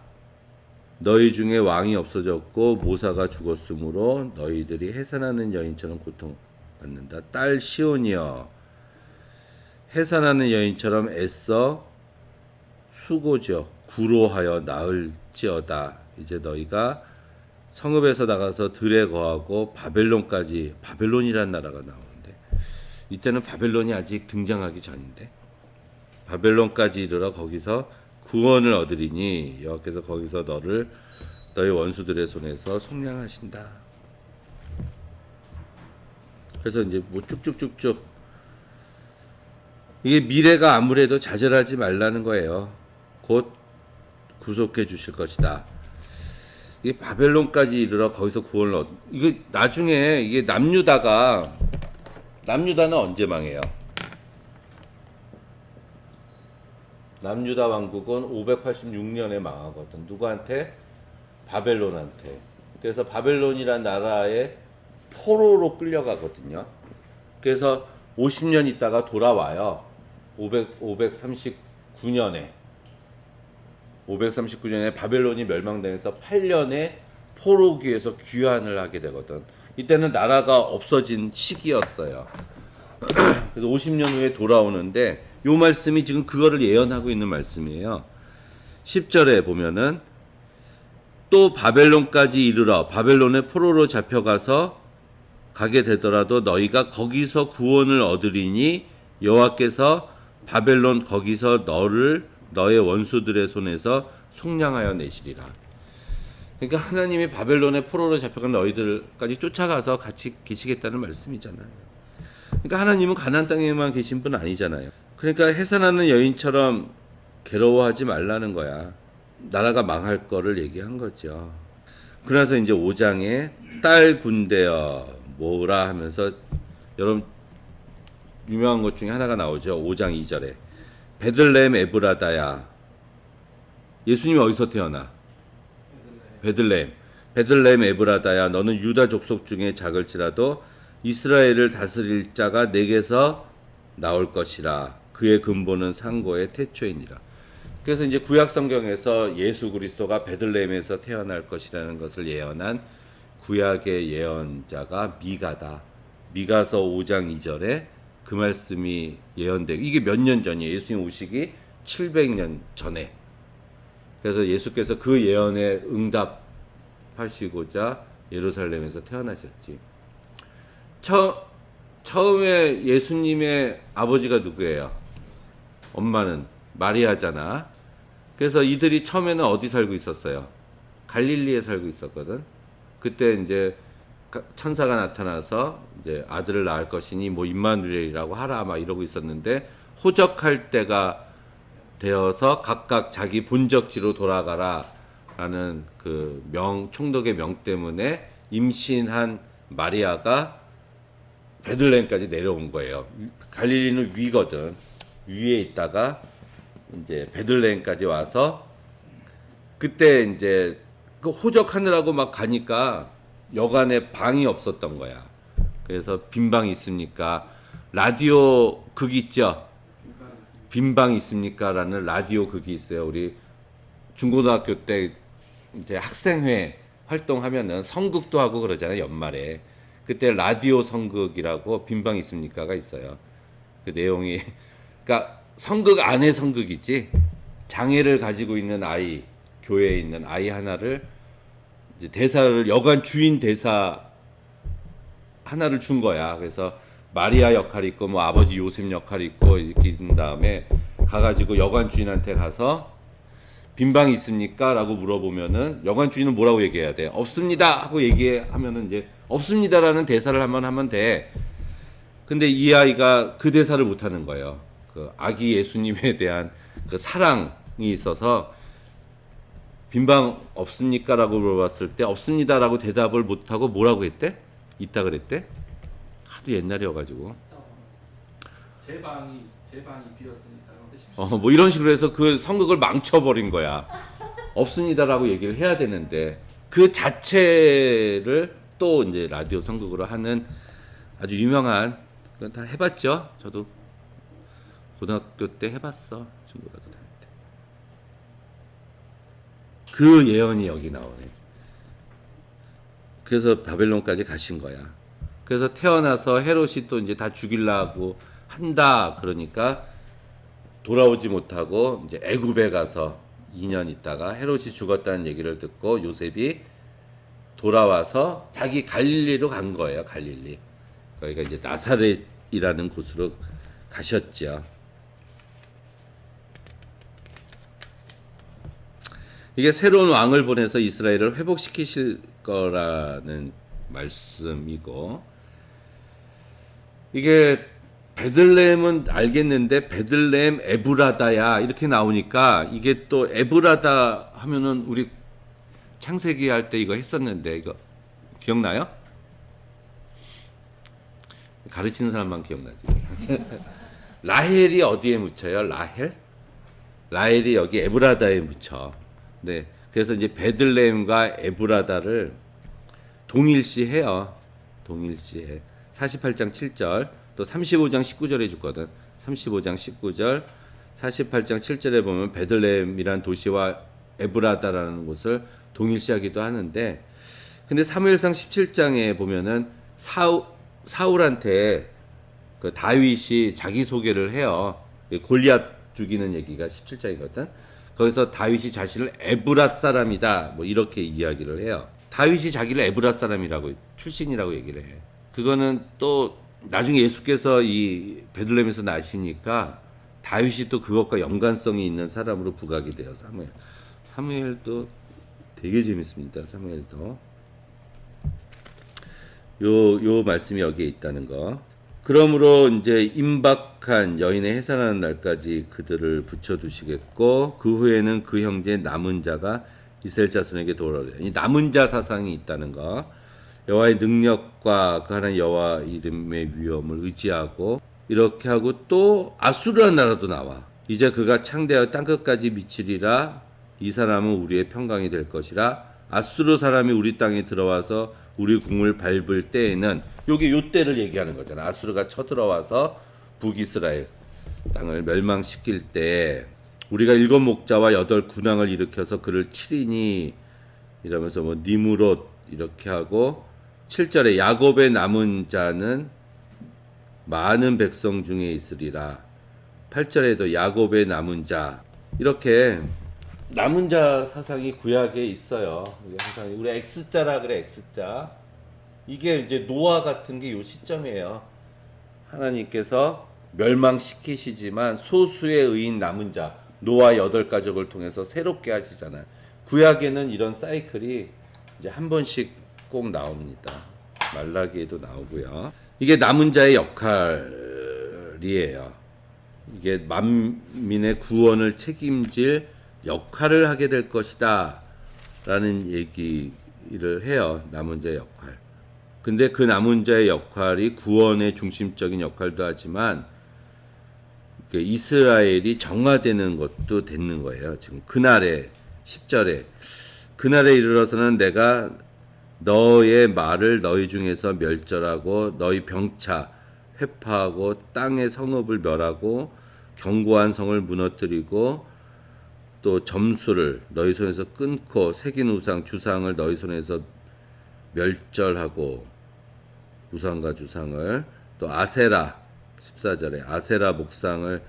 너희 중에 왕이 없어졌고 모사가 죽었으므로 너희들이 해산하는 여인처럼 고통받는다. 딸 시온이여 해산하는 여인처럼 애써 수고져 구로하여 나을지어다. 이제 너희가 성읍에서 나가서 들에 거하고 바벨론까지. 바벨론이라는 나라가 나오는데 이때는 바벨론이 아직 등장하기 전인데 바벨론까지 이르러 거기서 구원을 얻으리니 여호와께서 거기서 너를 너희 원수들의 손에서 속량하신다. 그래서 이제 뭐 쭉쭉쭉쭉 이게 미래가 아무래도 좌절하지 말라는 거예요. 곧 구속해 주실 것이다. 이게 바벨론까지 이르러 거기서 구원을 이게 나중에 이게 남유다는 언제 망해요? 남유다 왕국은 586년에 망하거든. 누구한테? 바벨론한테. 그래서 바벨론이란 나라에 포로로 끌려가거든요. 그래서 50년 있다가 돌아와요. 539년에 바벨론이 멸망당해서 8년에 포로기에서 귀환을 하게 되거든. 이때는 나라가 없어진 시기였어요. 그래서 50년 후에 돌아오는데 요 말씀이 지금 그거를 예언하고 있는 말씀이에요. 10절에 보면은 또 바벨론까지 이르러 바벨론의 포로로 잡혀가서 가게 되더라도 너희가 거기서 구원을 얻으리니 여호와께서 바벨론 거기서 너를 너의 원수들의 손에서 속량하여 내시리라. 그러니까 하나님이 바벨론의 포로로 잡혀간 너희들까지 쫓아가서 같이 계시겠다는 말씀이잖아요. 그러니까 하나님은 가나안 땅에만 계신 분 아니잖아요. 그러니까 해산하는 여인처럼 괴로워하지 말라는 거야. 나라가 망할 거를 얘기한 거죠. 그래서 이제 5장에 딸 군대여 뭐라 하면서 여러분 유명한 것 중에 하나가 나오죠. 5장 2절에 베들레헴 에브라다야. 예수님이 어디서 태어나? 베들레헴 에브라다야. 너는 유다 족속 중에 작을지라도 이스라엘을 다스릴 자가 내게서 나올 것이라. 그의 근본은 상고의 태초이니라. 그래서 이제 구약 성경에서 예수 그리스도가 베들레헴에서 태어날 것이라는 것을 예언한 구약의 예언자가 미가다. 미가서 5장 2절에 그 말씀이 예언되고 이게 몇 년 전이에요. 예수님 오시기 700년 전에. 그래서 예수께서 그 예언에 응답하시고자 예루살렘에서 태어나셨지. 처음에 예수님의 아버지가 누구예요? 엄마는 마리아잖아. 그래서 이들이 처음에는 어디 살고 있었어요? 갈릴리에 살고 있었거든. 그때 이제 천사가 나타나서 이제 아들을 낳을 것이니 뭐 임마누엘이라고 하라 막 이러고 있었는데 호적할 때가 되어서 각각 자기 본적지로 돌아가라라는 그 총독의 명 때문에 임신한 마리아가 베들레헴까지 내려온 거예요. 갈릴리는 위거든. 위에 있다가 이제 베들레헴까지 와서 그때 이제 그 호적하느라고 막 가니까 여간에 방이 없었던 거야. 그래서 빈방 있습니까? 라디오 극 있죠? 빈방 있습니까? 라는 라디오 극이 있어요. 우리 중고등학교 때 이제 학생회 활동하면은 성극도 하고 그러잖아요. 연말에. 그때 라디오 성극이라고 빈방 있습니까가 있어요. 그 내용이 그러니까 성극 안에 성극이지. 장애를 가지고 있는 아이, 교회에 있는 아이 하나를 이제 대사를 여관 주인 대사 하나를 준 거야. 그래서 마리아 역할이 있고 뭐 아버지 요셉 역할이 있고 이렇게 있는 다음에 가가지고 여관 주인한테 가서 빈방 있습니까? 라고 물어보면은 여관 주인은 뭐라고 얘기해야 돼? 없습니다 하고 얘기하면은 이제 없습니다라는 대사를 한번 하면 돼. 근데 이 아이가 그 대사를 못 하는 거예요. 그 아기 예수님에 대한 그 사랑이 있어서 빈방 없습니까? 라고 물어봤을 때 없습니다라고 대답을 못하고 뭐라고 했대? 있다 그랬대? 하도 옛날이어가지고 제 방이 비었으니까요. 뭐 이런 식으로 해서 그 성극을 망쳐버린 거야. 없습니다라고 얘기를 해야 되는데 그 자체를 또 이제 라디오 성극으로 하는 아주 유명한 그건 다 해봤죠. 저도 고등학교 때 해봤어. 중고등학교 다닐 때. 그 예언이 여기 나오네. 그래서 바벨론까지 가신 거야. 그래서 태어나서 헤롯이 또 이제 다 죽이려고 한다. 그러니까 돌아오지 못하고 이제 애굽에 가서 2년 있다가 헤롯이 죽었다는 얘기를 듣고 요셉이 돌아와서 자기 갈릴리로 간 거예요. 갈릴리. 거기가 이제 나사렛이라는 곳으로 가셨죠. 이게 새로운 왕을 보내서 이스라엘을 회복시키실 거라는 말씀이고, 이게 베들레헴은 알겠는데 베들레헴 에브라다야 이렇게 나오니까, 이게 또 에브라다 하면은 우리 창세기 할 때 이거 했었는데, 이거 기억나요? 가르치는 사람만 기억나지. 라헬이 어디에 묻혀요? 라헬이 여기 에브라다에 묻혀. 네, 그래서 이제 베들레헴과 에브라다를 동일시해요. 동일시해. 48장 7절, 또 35장 19절에 주거든. 35장 19절, 48장 7절에 보면 베들레헴이란 도시와 에브라다라는 곳을 동일시하기도 하는데, 근데 사무엘상 17장에 보면은 사울한테 그 다윗이 자기 소개를 해요. 골리앗 죽이는 얘기가 17장이거든. 거기서 다윗이 자신을 에브랏 사람이다, 뭐 이렇게 이야기를 해요. 다윗이 자기를 에브랏 사람이라고, 출신이라고 얘기를 해. 그거는 또 나중에 예수께서 이 베들레헴에서 나시니까 다윗이 또 그것과 연관성이 있는 사람으로 부각이 돼요. 사무엘도 되게 재밌습니다. 사무엘도 요 말씀이 여기에 있다는 거. 그러므로 이제 임박한 여인의 해산하는 날까지 그들을 붙여두시겠고, 그 후에는 그 형제 남은 자가 이스라엘 자손에게 돌아오리라. 이 남은 자 사상이 있다는 거. 여호와의 능력과 그 하나님 여호와 이름의 위엄을 의지하고, 이렇게 하고 또 아수르한 나라도 나와. 이제 그가 창대하여 땅끝까지 미치리라. 이 사람은 우리의 평강이 될 것이라. 아수르 사람이 우리 땅에 들어와서 우리 궁을 밟을 때에는, 요게 요 때를 얘기하는 거잖아. 아수르가 쳐들어와서 북이스라엘 땅을 멸망시킬 때 우리가 7 목자와 8 군왕을 일으켜서 그를 치리니, 이러면서 뭐 니무롯 이렇게 하고, 7절에 야곱의 남은 자는 많은 백성 중에 있으리라. 8절에도 야곱의 남은 자, 이렇게 남은 자 사상이 구약에 있어요. 우리 X자라 그래, X자. 이게 이제 노아 같은 게 요 시점이에요. 하나님께서 멸망시키시지만 소수의 의인 남은 자, 노아 8가족을 통해서 새롭게 하시잖아요. 구약에는 이런 사이클이 이제 한 번씩 꼭 나옵니다. 말라기에도 나오고요. 이게 남은 자의 역할이에요. 이게 만민의 구원을 책임질 역할을 하게 될 것이다 라는 얘기를 해요. 남은 자의 역할. 근데 그 남은 자의 역할이 구원의 중심적인 역할도 하지만 이스라엘이 정화되는 것도 되는 거예요. 지금 그날에 10절에 그날에 이르러서는 내가 너의 말을 너희 중에서 멸절하고 너희 병차 회파하고 땅의 성읍을 멸하고 견고한 성을 무너뜨리고 또 점수를 너희 손에서 끊고 새긴 우상 주상을 너희 손에서 멸절하고, 우상과 주상을, 또 아세라 14절에 아세라 목상을,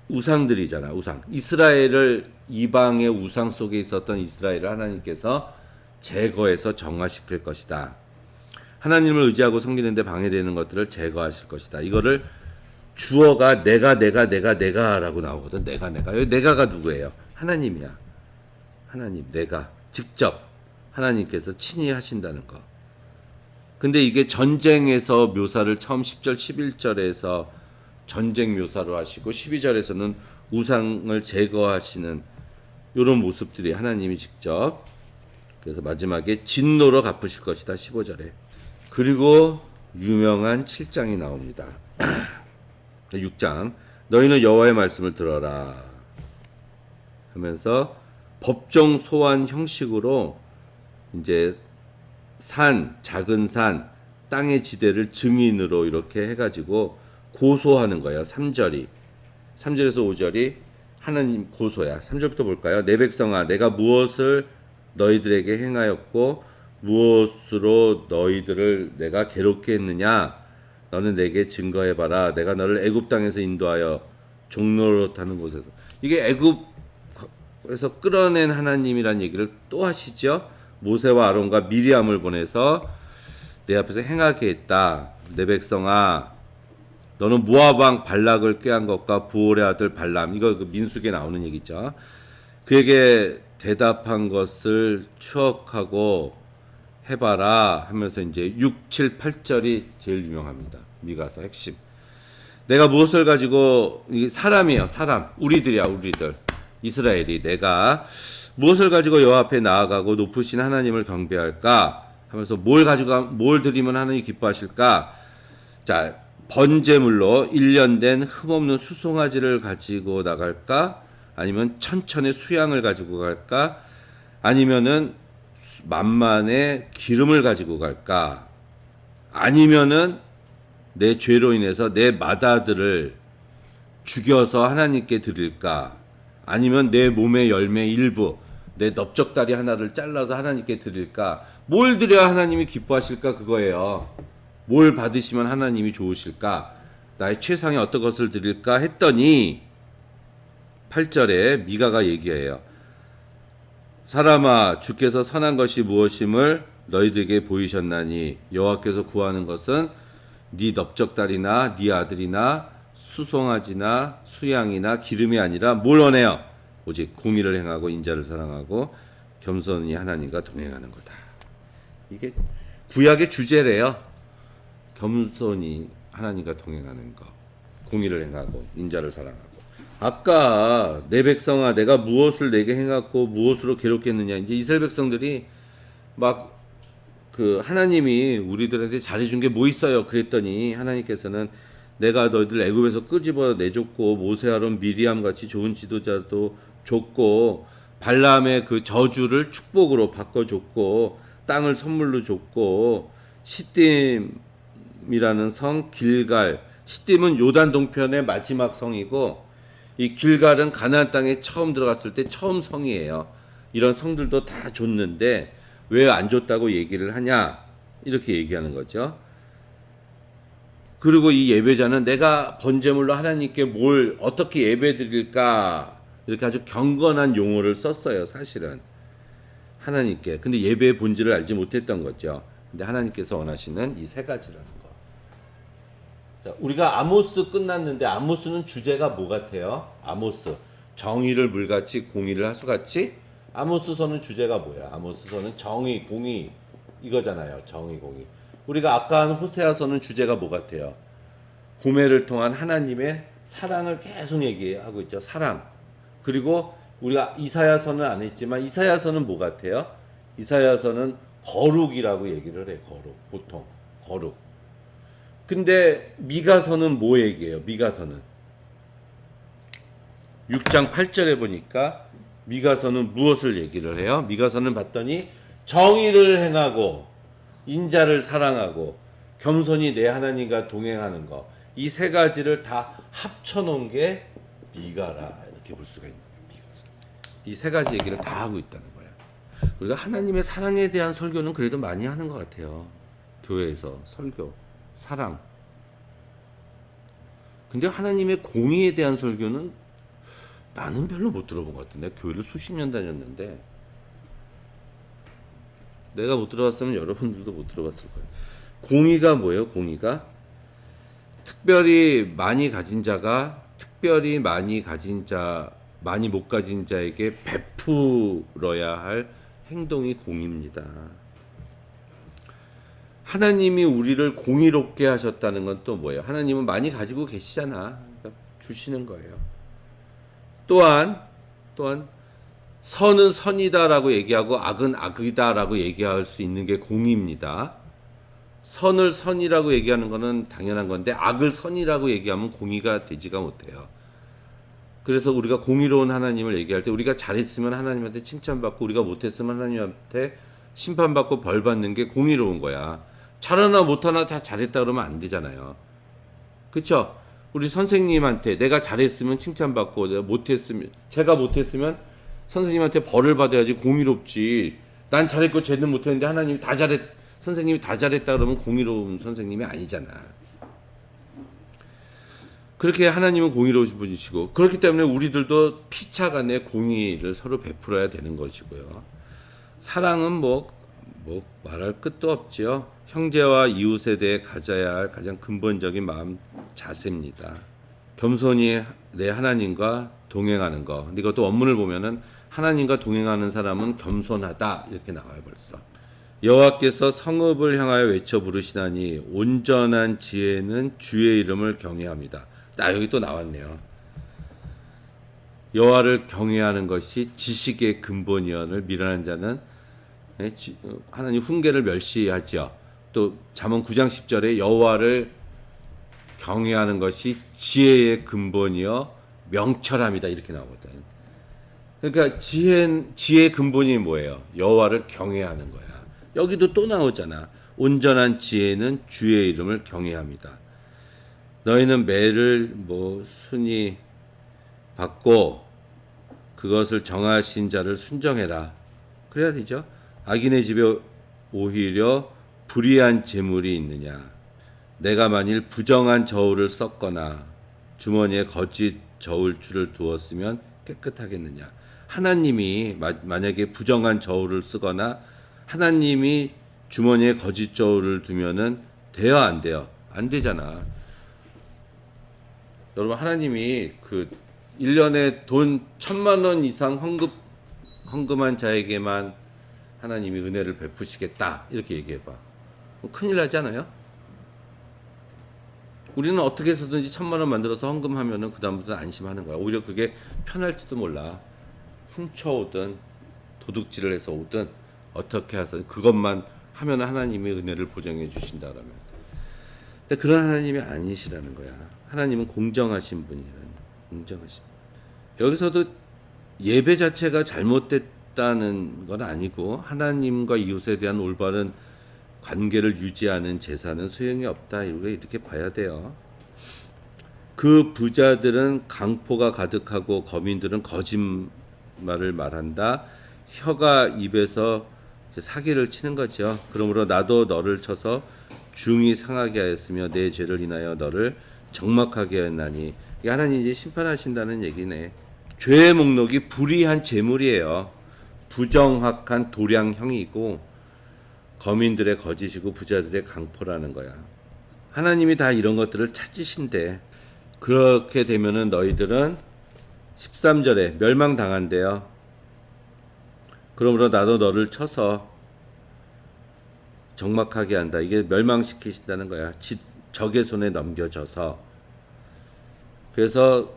우상들이잖아. 우상. 이스라엘을, 이방의 우상 속에 있었던 이스라엘을 하나님께서 제거해서 정화시킬 것이다. 하나님을 의지하고 섬기는데 방해되는 것들을 제거하실 것이다. 이거를 주어가 내가라고 나오거든. 여기 내가가 누구예요? 하나님이야. 하나님, 내가 직접 하나님께서 친히 하신다는 거. 근데 이게 전쟁에서 묘사를 처음 10절 11절에서 전쟁 묘사로 하시고, 12절에서는 우상을 제거하시는 이런 모습들이 하나님이 직접. 그래서 마지막에 진노로 갚으실 것이다 15절에. 그리고 유명한 7장이 나옵니다. 6장 너희는 여호와의 말씀을 들어라 하면서 법정 소환 형식으로 이제 작은 산, 땅의 지대를 증인으로 이렇게 해가지고 고소하는 거예요. 3절에서 5절이 하나님 고소야. 3절부터 볼까요? 내 백성아, 내가 무엇을 너희들에게 행하였고 무엇으로 너희들을 내가 괴롭게 했느냐? 너는 내게 증거해봐라. 내가 너를 애굽 땅에서 인도하여 종노릇하는 곳에서. 이게 애굽에서 끌어낸 하나님이란 얘기를 또 하시죠. 모세와 아론과 미리암을 보내서 내 앞에서 행하게 했다. 내 백성아, 너는 모압 왕 발락을 꾀한 것과 부올의 아들 발람, 이거 그 민수기에 나오는 얘기죠. 그에게 대답한 것을 추억하고 해봐라 하면서 이제 6, 7, 8절이 제일 유명합니다. 미가서 핵심. 내가 무엇을 가지고, 이 사람이에요. 사람. 우리들이야. 우리들. 이스라엘이 내가 무엇을 가지고 여호와 앞에 나아가고 높으신 하나님을 경배할까 하면서 뭘 드리면 하나님이 기뻐하실까? 자, 번제물로 1년 된 흠없는 수송아지를 가지고 나갈까? 아니면 천천의 수양을 가지고 갈까? 아니면은 만만의 기름을 가지고 갈까? 아니면은 내 죄로 인해서 내 맏아들을 죽여서 하나님께 드릴까? 아니면 내 몸의 열매 일부, 내 넓적다리 하나를 잘라서 하나님께 드릴까? 뭘 드려야 하나님이 기뻐하실까? 그거예요. 뭘 받으시면 하나님이 좋으실까? 나의 최상의 어떤 것을 드릴까? 했더니 8절에 미가가 얘기해요. 사람아, 주께서 선한 것이 무엇임을 너희들에게 보이셨나니 여호와께서 구하는 것은 네 넓적다리나 네 아들이나 수송아지나 수양이나 기름이 아니라 뭘 원해요? 오직 공의를 행하고 인자를 사랑하고 겸손히 하나님과 동행하는 거다. 이게 구약의 주제래요. 겸손히 하나님과 동행하는 거, 공의를 행하고 인자를 사랑하고. 아까 내 백성아 내가 무엇을 내게 행하고 무엇으로 괴롭게 했느냐. 이제 이스라엘 백성들이 막 그 하나님이 우리들한테 잘해준 게 뭐 있어요? 그랬더니 하나님께서는 내가 너희들 애굽에서 끄집어 내줬고 모세 아론 미리암 같이 좋은 지도자도 줬고 발람의 그 저주를 축복으로 바꿔줬고 땅을 선물로 줬고 시딤이라는 성 길갈, 시딤은 요단 동편의 마지막 성이고 이 길갈은 가나안 땅에 처음 들어갔을 때 처음 성이에요. 이런 성들도 다 줬는데 왜 안 줬다고 얘기를 하냐? 이렇게 얘기하는 거죠. 그리고 이 예배자는 내가 번제물로 하나님께 뭘 어떻게 예배 드릴까? 이렇게 아주 경건한 용어를 썼어요, 사실은. 하나님께. 근데 예배의 본질을 알지 못했던 거죠. 근데 하나님께서 원하시는 이 세 가지라는 거. 자, 우리가 아모스 끝났는데 아모스는 주제가 뭐 같아요? 아모스. 정의를 물같이 공의를 하수같이. 아모스서는 주제가 뭐야? 아모스서는 정의, 공의 이거잖아요. 정의, 공의. 우리가 아까 한 호세아서는 주제가 뭐 같아요? 고멜을 통한 하나님의 사랑을 계속 얘기하고 있죠. 사랑. 그리고 우리가 이사야서는 안 했지만 이사야서는 뭐 같아요? 이사야서는 거룩이라고 얘기를 해요. 거룩. 보통 거룩. 근데 미가서는 뭐 얘기해요? 미가서는 6장 8절에 보니까 미가서는 무엇을 얘기를 해요? 미가서는 봤더니 정의를 행하고 인자를 사랑하고 겸손히 내 하나님과 동행하는 거. 이 세 가지를 다 합쳐놓은 게 미가라. 이렇게 볼 수가 있는 거예요. 미가서. 이 세 가지 얘기를 다 하고 있다는 거예요. 우리가 하나님의 사랑에 대한 설교는 그래도 많이 하는 것 같아요. 교회에서 설교, 사랑. 근데 하나님의 공의에 대한 설교는 나는 별로 못 들어본 것 같은데. 교회를 수십 년 다녔는데 내가 못 들어봤으면 여러분들도 못 들어봤을 거예요. 공의가 뭐예요? 공의가 특별히 많이 가진 자가 특별히 많이 가진 자, 많이 못 가진 자에게 베풀어야 할 행동이 공의입니다. 하나님이 우리를 공의롭게 하셨다는 건 또 뭐예요? 하나님은 많이 가지고 계시잖아. 그러니까 주시는 거예요. 또한 선은 선이다라고 얘기하고 악은 악이다라고 얘기할 수 있는 게 공의입니다. 선을 선이라고 얘기하는 것은 당연한 건데 악을 선이라고 얘기하면 공의가 되지가 못해요. 그래서 우리가 공의로운 하나님을 얘기할 때 우리가 잘했으면 하나님한테 칭찬받고 우리가 못했으면 하나님한테 심판받고 벌받는 게 공의로운 거야. 잘하나 못하나 다 잘했다 그러면 안 되잖아요. 그렇죠? 우리 선생님한테 내가 잘했으면 칭찬받고 제가 못했으면 선생님한테 벌을 받아야지 공의롭지. 난 잘했고 쟤는 못했는데 하나님이 선생님이 다 잘했다 그러면 공의로운 선생님이 아니잖아. 그렇게 하나님은 공의로우신 분이시고 그렇기 때문에 우리들도 피차간에 공의를 서로 베풀어야 되는 것이고요. 사랑은 뭐 말할 끝도 없지요. 형제와 이웃에 대해 가져야 할 가장 근본적인 마음 자세입니다. 겸손히 내 하나님과 동행하는 거. 근데 이것도 원문을 보면은 하나님과 동행하는 사람은 겸손하다 이렇게 나와요 벌써. 여호와께서 성읍을 향하여 외쳐 부르시나니 온전한 지혜는 주의 이름을 경외합니다. 여기 또 나왔네요. 여호와를 경외하는 것이 지식의 근본이언을 미련한 자는 하나님 훈계를 멸시하지요. 또 잠언 9장 10절에 여호와를 경외하는 것이 지혜의 근본이요 명철함이다 이렇게 나오거든. 그러니까 지혜의 근본이 뭐예요? 여호와를 경외하는 거야. 여기도 또 나오잖아. 온전한 지혜는 주의 이름을 경외합니다. 너희는 매를 순히 받고 그것을 정하신 자를 순정해라. 그래야 되죠. 악인의 집에 오히려 불의한 재물이 있느냐. 내가 만일 부정한 저울을 썼거나 주머니에 거짓 저울추를 두었으면 깨끗하겠느냐. 하나님이 만약에 부정한 저울을 쓰거나 하나님이 주머니에 거짓 저울을 두면은 돼요, 안 돼요? 안 되잖아. 여러분, 하나님이 1년에 돈 1,000만 원 이상 헌금한 자에게만 하나님이 은혜를 베푸시겠다 이렇게 얘기해봐. 큰일 나지 않아요? 우리는 어떻게 해서든지 1,000만 원 만들어서 헌금하면은 그다음부터 안심하는 거야. 오히려 그게 편할지도 몰라. 훔쳐오든 도둑질을 해서 오든 어떻게 해서 그것만 하면 하나님이 은혜를 보장해 주신다 그러면. 근데 그런 하나님이 아니시라는 거야. 하나님은 공정하신 분이라는 공정하신. 여기서도 예배 자체가 잘못됐다는 건 아니고 하나님과 이웃에 대한 올바른 관계를 유지하는 제사는 소용이 없다. 이렇게 봐야 돼요. 그 부자들은 강포가 가득하고 거민들은 거짓말을 말한다. 혀가 입에서 사기를 치는 거죠. 그러므로 나도 너를 쳐서 중히 상하게 하였으며 내 죄를 인하여 너를 적막하게 하였나니. 이게 하나님 이제 심판하신다는 얘기네. 죄의 목록이 불의한 재물이에요. 부정확한 도량형이고 거민들의 거짓이고 부자들의 강포라는 거야. 하나님이 다 이런 것들을 찾으신대. 그렇게 되면은 너희들은 13절에 멸망당한대요. 그러므로 나도 너를 쳐서 적막하게 한다. 이게 멸망시키신다는 거야. 적의 손에 넘겨져서. 그래서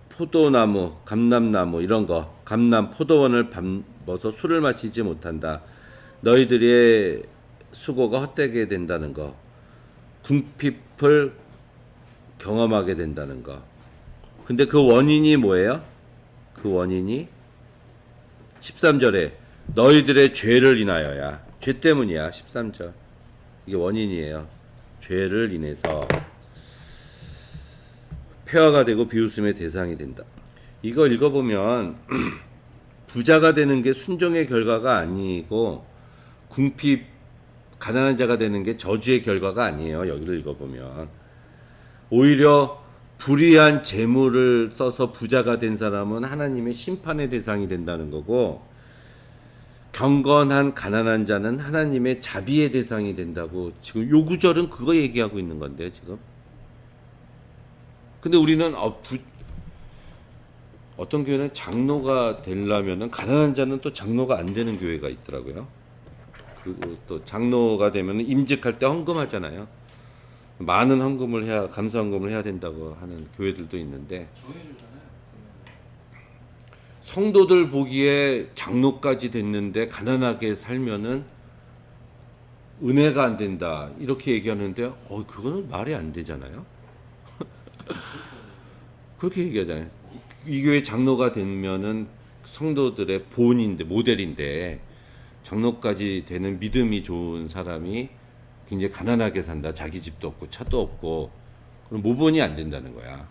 포도나무, 감람나무 이런 거, 감람, 포도원을 밟아서 술을 마시지 못한다. 너희들의 수고가 헛되게 된다는 거, 궁핍을 경험하게 된다는 거. 근데 그 원인이 뭐예요? 그 원인이 13절에 너희들의 죄를 인하여야. 죄 때문이야. 13절. 이게 원인이에요. 죄를 인해서 폐화가 되고 비웃음의 대상이 된다. 이거 읽어보면 부자가 되는 게 순종의 결과가 아니고 궁핍 가난한 자가 되는 게 저주의 결과가 아니에요. 여기를 읽어보면 오히려 불의한 재물을 써서 부자가 된 사람은 하나님의 심판의 대상이 된다는 거고 경건한 가난한 자는 하나님의 자비의 대상이 된다고. 지금 요 구절은 그거 얘기하고 있는 건데 지금. 근데 우리는 어떤 교회는 장로가 되려면은 가난한 자는 또 장로가 안 되는 교회가 있더라고요. 그리고 또 장로가 되면은 임직할 때 헌금하잖아요. 많은 헌금을 해야 감사 헌금을 해야 된다고 하는 교회들도 있는데 정해주잖아요. 성도들 보기에 장로까지 됐는데 가난하게 살면은 은혜가 안 된다 이렇게 얘기하는데 그거는 말이 안 되잖아요. 그렇게 얘기하잖아요. 이 교회 장로가 되면은 성도들의 본인데 모델인데 장로까지 되는 믿음이 좋은 사람이 굉장히 가난하게 산다. 자기 집도 없고 차도 없고 그럼 모본이 안 된다는 거야.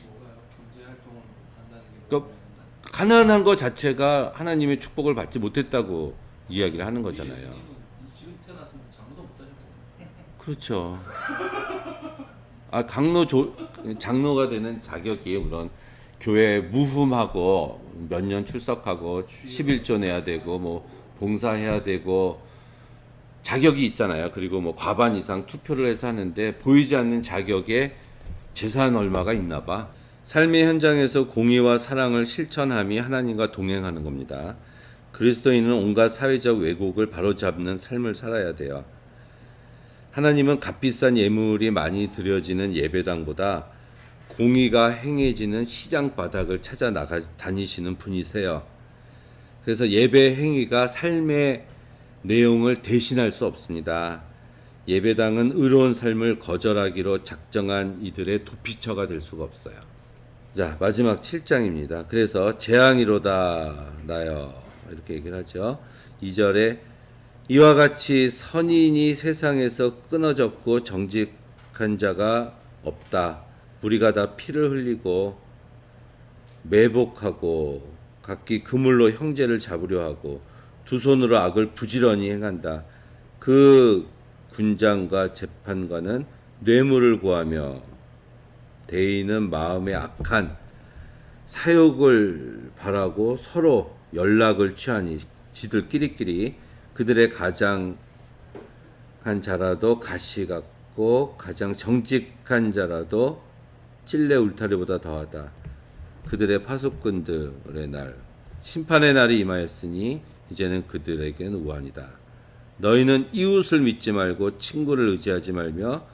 뭐가요? 경제 활동을 못한다는 게 그러니까 뭐가 된다. 가난한 거 자체가 하나님의 축복을 받지 못했다고 이야기를 하는 거잖아요. 지금 태어났으면 장로도 못하셨겠네. 그렇죠. 장로가 되는 자격이 물론 교회 무흠하고 몇 년 출석하고 11조 내야 되고 뭐 봉사해야 되고 자격이 있잖아요. 그리고 뭐 과반 이상 투표를 해서 하는데 보이지 않는 자격에 재산 얼마가 있나 봐. 삶의 현장에서 공의와 사랑을 실천함이 하나님과 동행하는 겁니다. 그리스도인은 온갖 사회적 왜곡을 바로잡는 삶을 살아야 돼요. 하나님은 값비싼 예물이 많이 드려지는 예배당보다 공의가 행해지는 시장 바닥을 찾아 다니시는 분이세요. 그래서 예배 행위가 삶의 내용을 대신할 수 없습니다. 예배당은 의로운 삶을 거절하기로 작정한 이들의 도피처가 될 수가 없어요. 자, 마지막 7장입니다. 그래서 재앙이로다 나여 이렇게 얘기를 하죠. 2절에 이와 같이 선인이 세상에서 끊어졌고 정직한 자가 없다. 우리가 다 피를 흘리고 매복하고 각기 그물로 형제를 잡으려 하고 두 손으로 악을 부지런히 행한다. 그 군장과 재판관은 뇌물을 구하며 대인은 마음에 악한 사욕을 바라고 서로 연락을 취하니 지들끼리끼리 그들의 가장 한 자라도 가시 같고 가장 정직한 자라도 찔레 울타리보다 더하다. 그들의 파수꾼들의 날 심판의 날이 임하였으니 이제는 그들에게는 우환이다. 너희는 이웃을 믿지 말고 친구를 의지하지 말며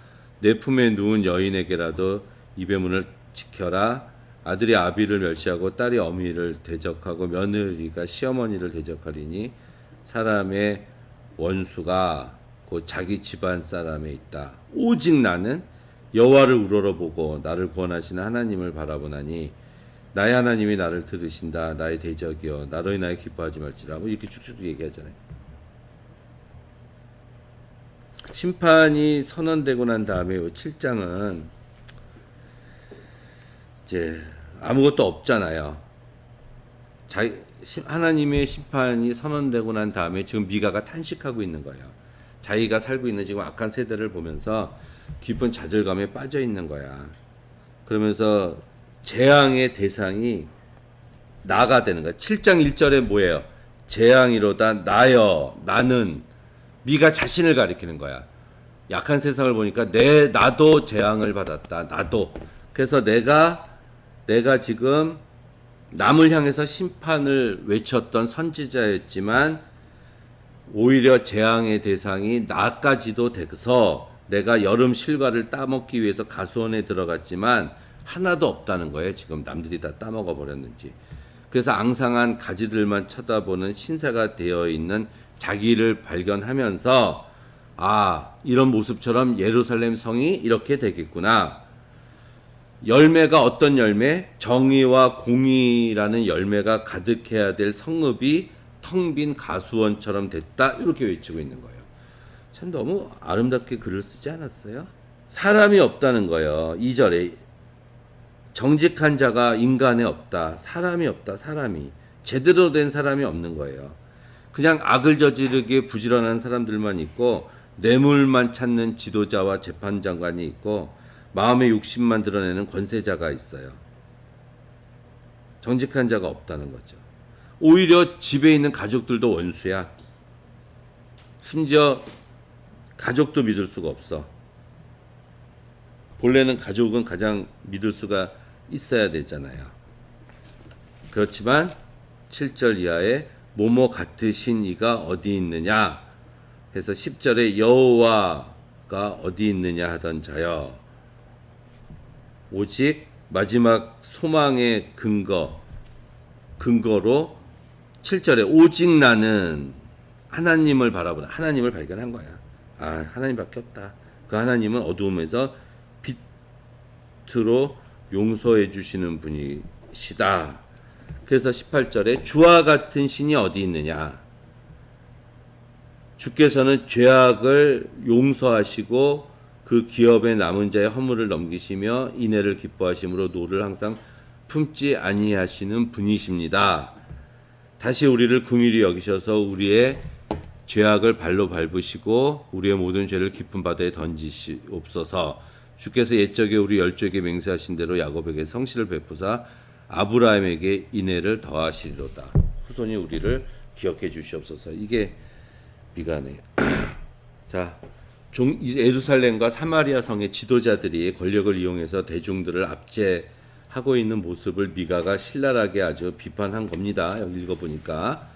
내 품에 누운 여인에게라도 입의 문을 지켜라. 아들이 아비를 멸시하고 딸이 어미를 대적하고 며느리가 시어머니를 대적하리니 사람의 원수가 곧 자기 집안 사람에 있다. 오직 나는 여호와를 우러러보고 나를 구원하시는 하나님을 바라보나니 나의 하나님이 나를 들으신다. 나의 대적이여 나로 인하여 기뻐하지 말지라. 뭐 이렇게 쭉쭉 얘기하잖아요. 심판이 선언되고 난 다음에 7장은 이제 아무것도 없잖아요. 하나님의 심판이 선언되고 난 다음에 지금 미가가 탄식하고 있는 거예요. 자기가 살고 있는 지금 악한 세대를 보면서 깊은 좌절감에 빠져 있는 거야. 그러면서 재앙의 대상이 나가 되는 거야. 7장 1절에 뭐예요? 재앙이로다 나여 나는 미가 자신을 가리키는 거야. 약한 세상을 보니까 나도 재앙을 받았다. 나도. 그래서 내가 지금 남을 향해서 심판을 외쳤던 선지자였지만 오히려 재앙의 대상이 나까지도 돼서 내가 여름 실과를 따먹기 위해서 가수원에 들어갔지만 하나도 없다는 거예요. 지금 남들이 다 따먹어 버렸는지. 그래서 앙상한 가지들만 쳐다보는 신사가 되어 있는 자기를 발견하면서 이런 모습처럼 예루살렘 성이 이렇게 되겠구나. 열매가 어떤 열매? 정의와 공의라는 열매가 가득해야 될 성읍이 텅 빈 가수원처럼 됐다. 이렇게 외치고 있는 거예요. 참 너무 아름답게 글을 쓰지 않았어요? 사람이 없다는 거예요. 2절에 정직한 자가 인간에 없다. 사람이 없다. 사람이. 제대로 된 사람이 없는 거예요. 그냥 악을 저지르기에 부지런한 사람들만 있고 뇌물만 찾는 지도자와 재판장관이 있고 마음의 욕심만 드러내는 권세자가 있어요. 정직한 자가 없다는 거죠. 오히려 집에 있는 가족들도 원수야. 심지어 가족도 믿을 수가 없어. 본래는 가족은 가장 믿을 수가 있어야 되잖아요. 그렇지만 7절 이하에 뭐뭐 같으신 이가 어디 있느냐 해서 10절에 여호와가 어디 있느냐 하던 자여 오직 마지막 소망의 근거로 7절에 오직 나는 하나님을 바라보는 하나님을 발견한 거야. 하나님밖에 없다. 그 하나님은 어두움에서 빛으로 용서해 주시는 분이시다. 그래서 18절에 주와 같은 신이 어디 있느냐. 주께서는 죄악을 용서하시고 그 기업에 남은 자의 허물을 넘기시며 인애를 기뻐하심으로 노를 항상 품지 아니하시는 분이십니다. 다시 우리를 긍휼히 여기셔서 우리의 죄악을 발로 밟으시고 우리의 모든 죄를 깊은 바다에 던지시옵소서. 주께서 옛적에 우리 열조에게 맹세하신 대로 야곱에게 성실을 베푸사 아브라함에게 인애를 더하시리로다. 후손이 우리를 기억해 주시옵소서. 이게 미가네요. 자, 예루살렘과 사마리아 성의 지도자들이 권력을 이용해서 대중들을 하고 있는 모습을 미가가 신랄하게 아주 비판한 겁니다. 여기 읽어보니까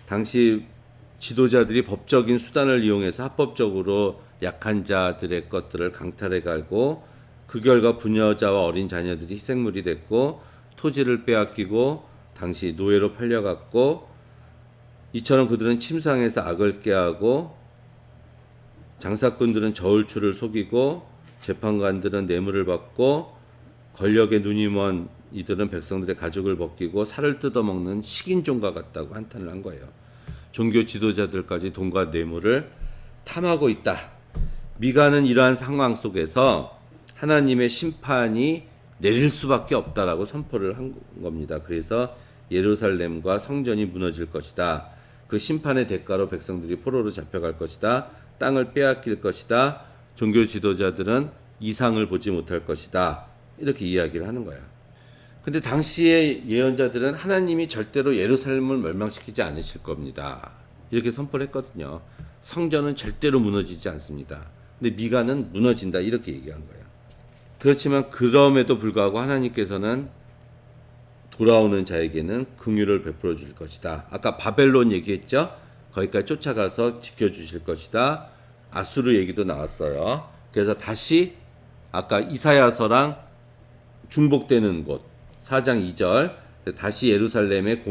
당시 지도자들이 법적인 수단을 이용해서 합법적으로 약한 자들의 것들을 강탈해 가고 그 결과 부녀자와 어린 자녀들이 희생물이 됐고 토지를 빼앗기고 당시 노예로 팔려갔고 이처럼 그들은 침상에서 악을 꾀하고 장사꾼들은 저울추를 속이고 재판관들은 뇌물을 받고 권력에 눈이 먼 이들은 백성들의 가죽을 벗기고 살을 뜯어먹는 식인종과 같다고 한탄을 한 거예요. 종교 지도자들까지 돈과 뇌물을 탐하고 있다. 미가는 이러한 상황 속에서 하나님의 심판이 내릴 수밖에 없다라고 선포를 한 겁니다. 그래서 예루살렘과 성전이 무너질 것이다. 그 심판의 대가로 백성들이 포로로 잡혀갈 것이다. 땅을 빼앗길 것이다. 종교 지도자들은 이상을 보지 못할 것이다. 이렇게 이야기를 하는 거야. 근데 당시의 예언자들은 하나님이 절대로 예루살렘을 멸망시키지 않으실 겁니다. 이렇게 선포를 했거든요. 성전은 절대로 무너지지 않습니다. 근데 미가는 무너진다 이렇게 얘기한 거예요. 그렇지만 그럼에도 불구하고 하나님께서는 돌아오는 자에게는 긍휼을 베풀어 줄 것이다. 아까 바벨론 얘기했죠? 거기까지 쫓아가서 지켜주실 것이다. 아수르 얘기도 나왔어요. 그래서 다시 아까 이사야서랑 중복되는 곳 4장 2절 다시 예루살렘이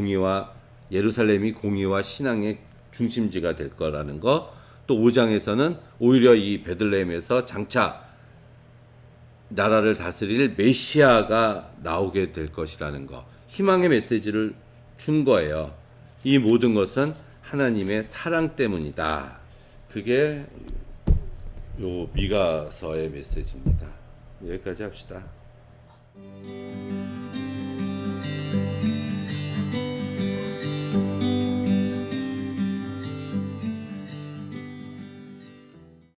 공의와 신앙의 중심지가 될 거라는 거. 또 5장에서는 오히려 이 베들레헴에서 장차 나라를 다스릴 메시아가 나오게 될 것이라는 거. 희망의 메시지를 준 거예요. 이 모든 것은 하나님의 사랑 때문이다. 그게 요 미가서의 메시지입니다. 여기까지 합시다.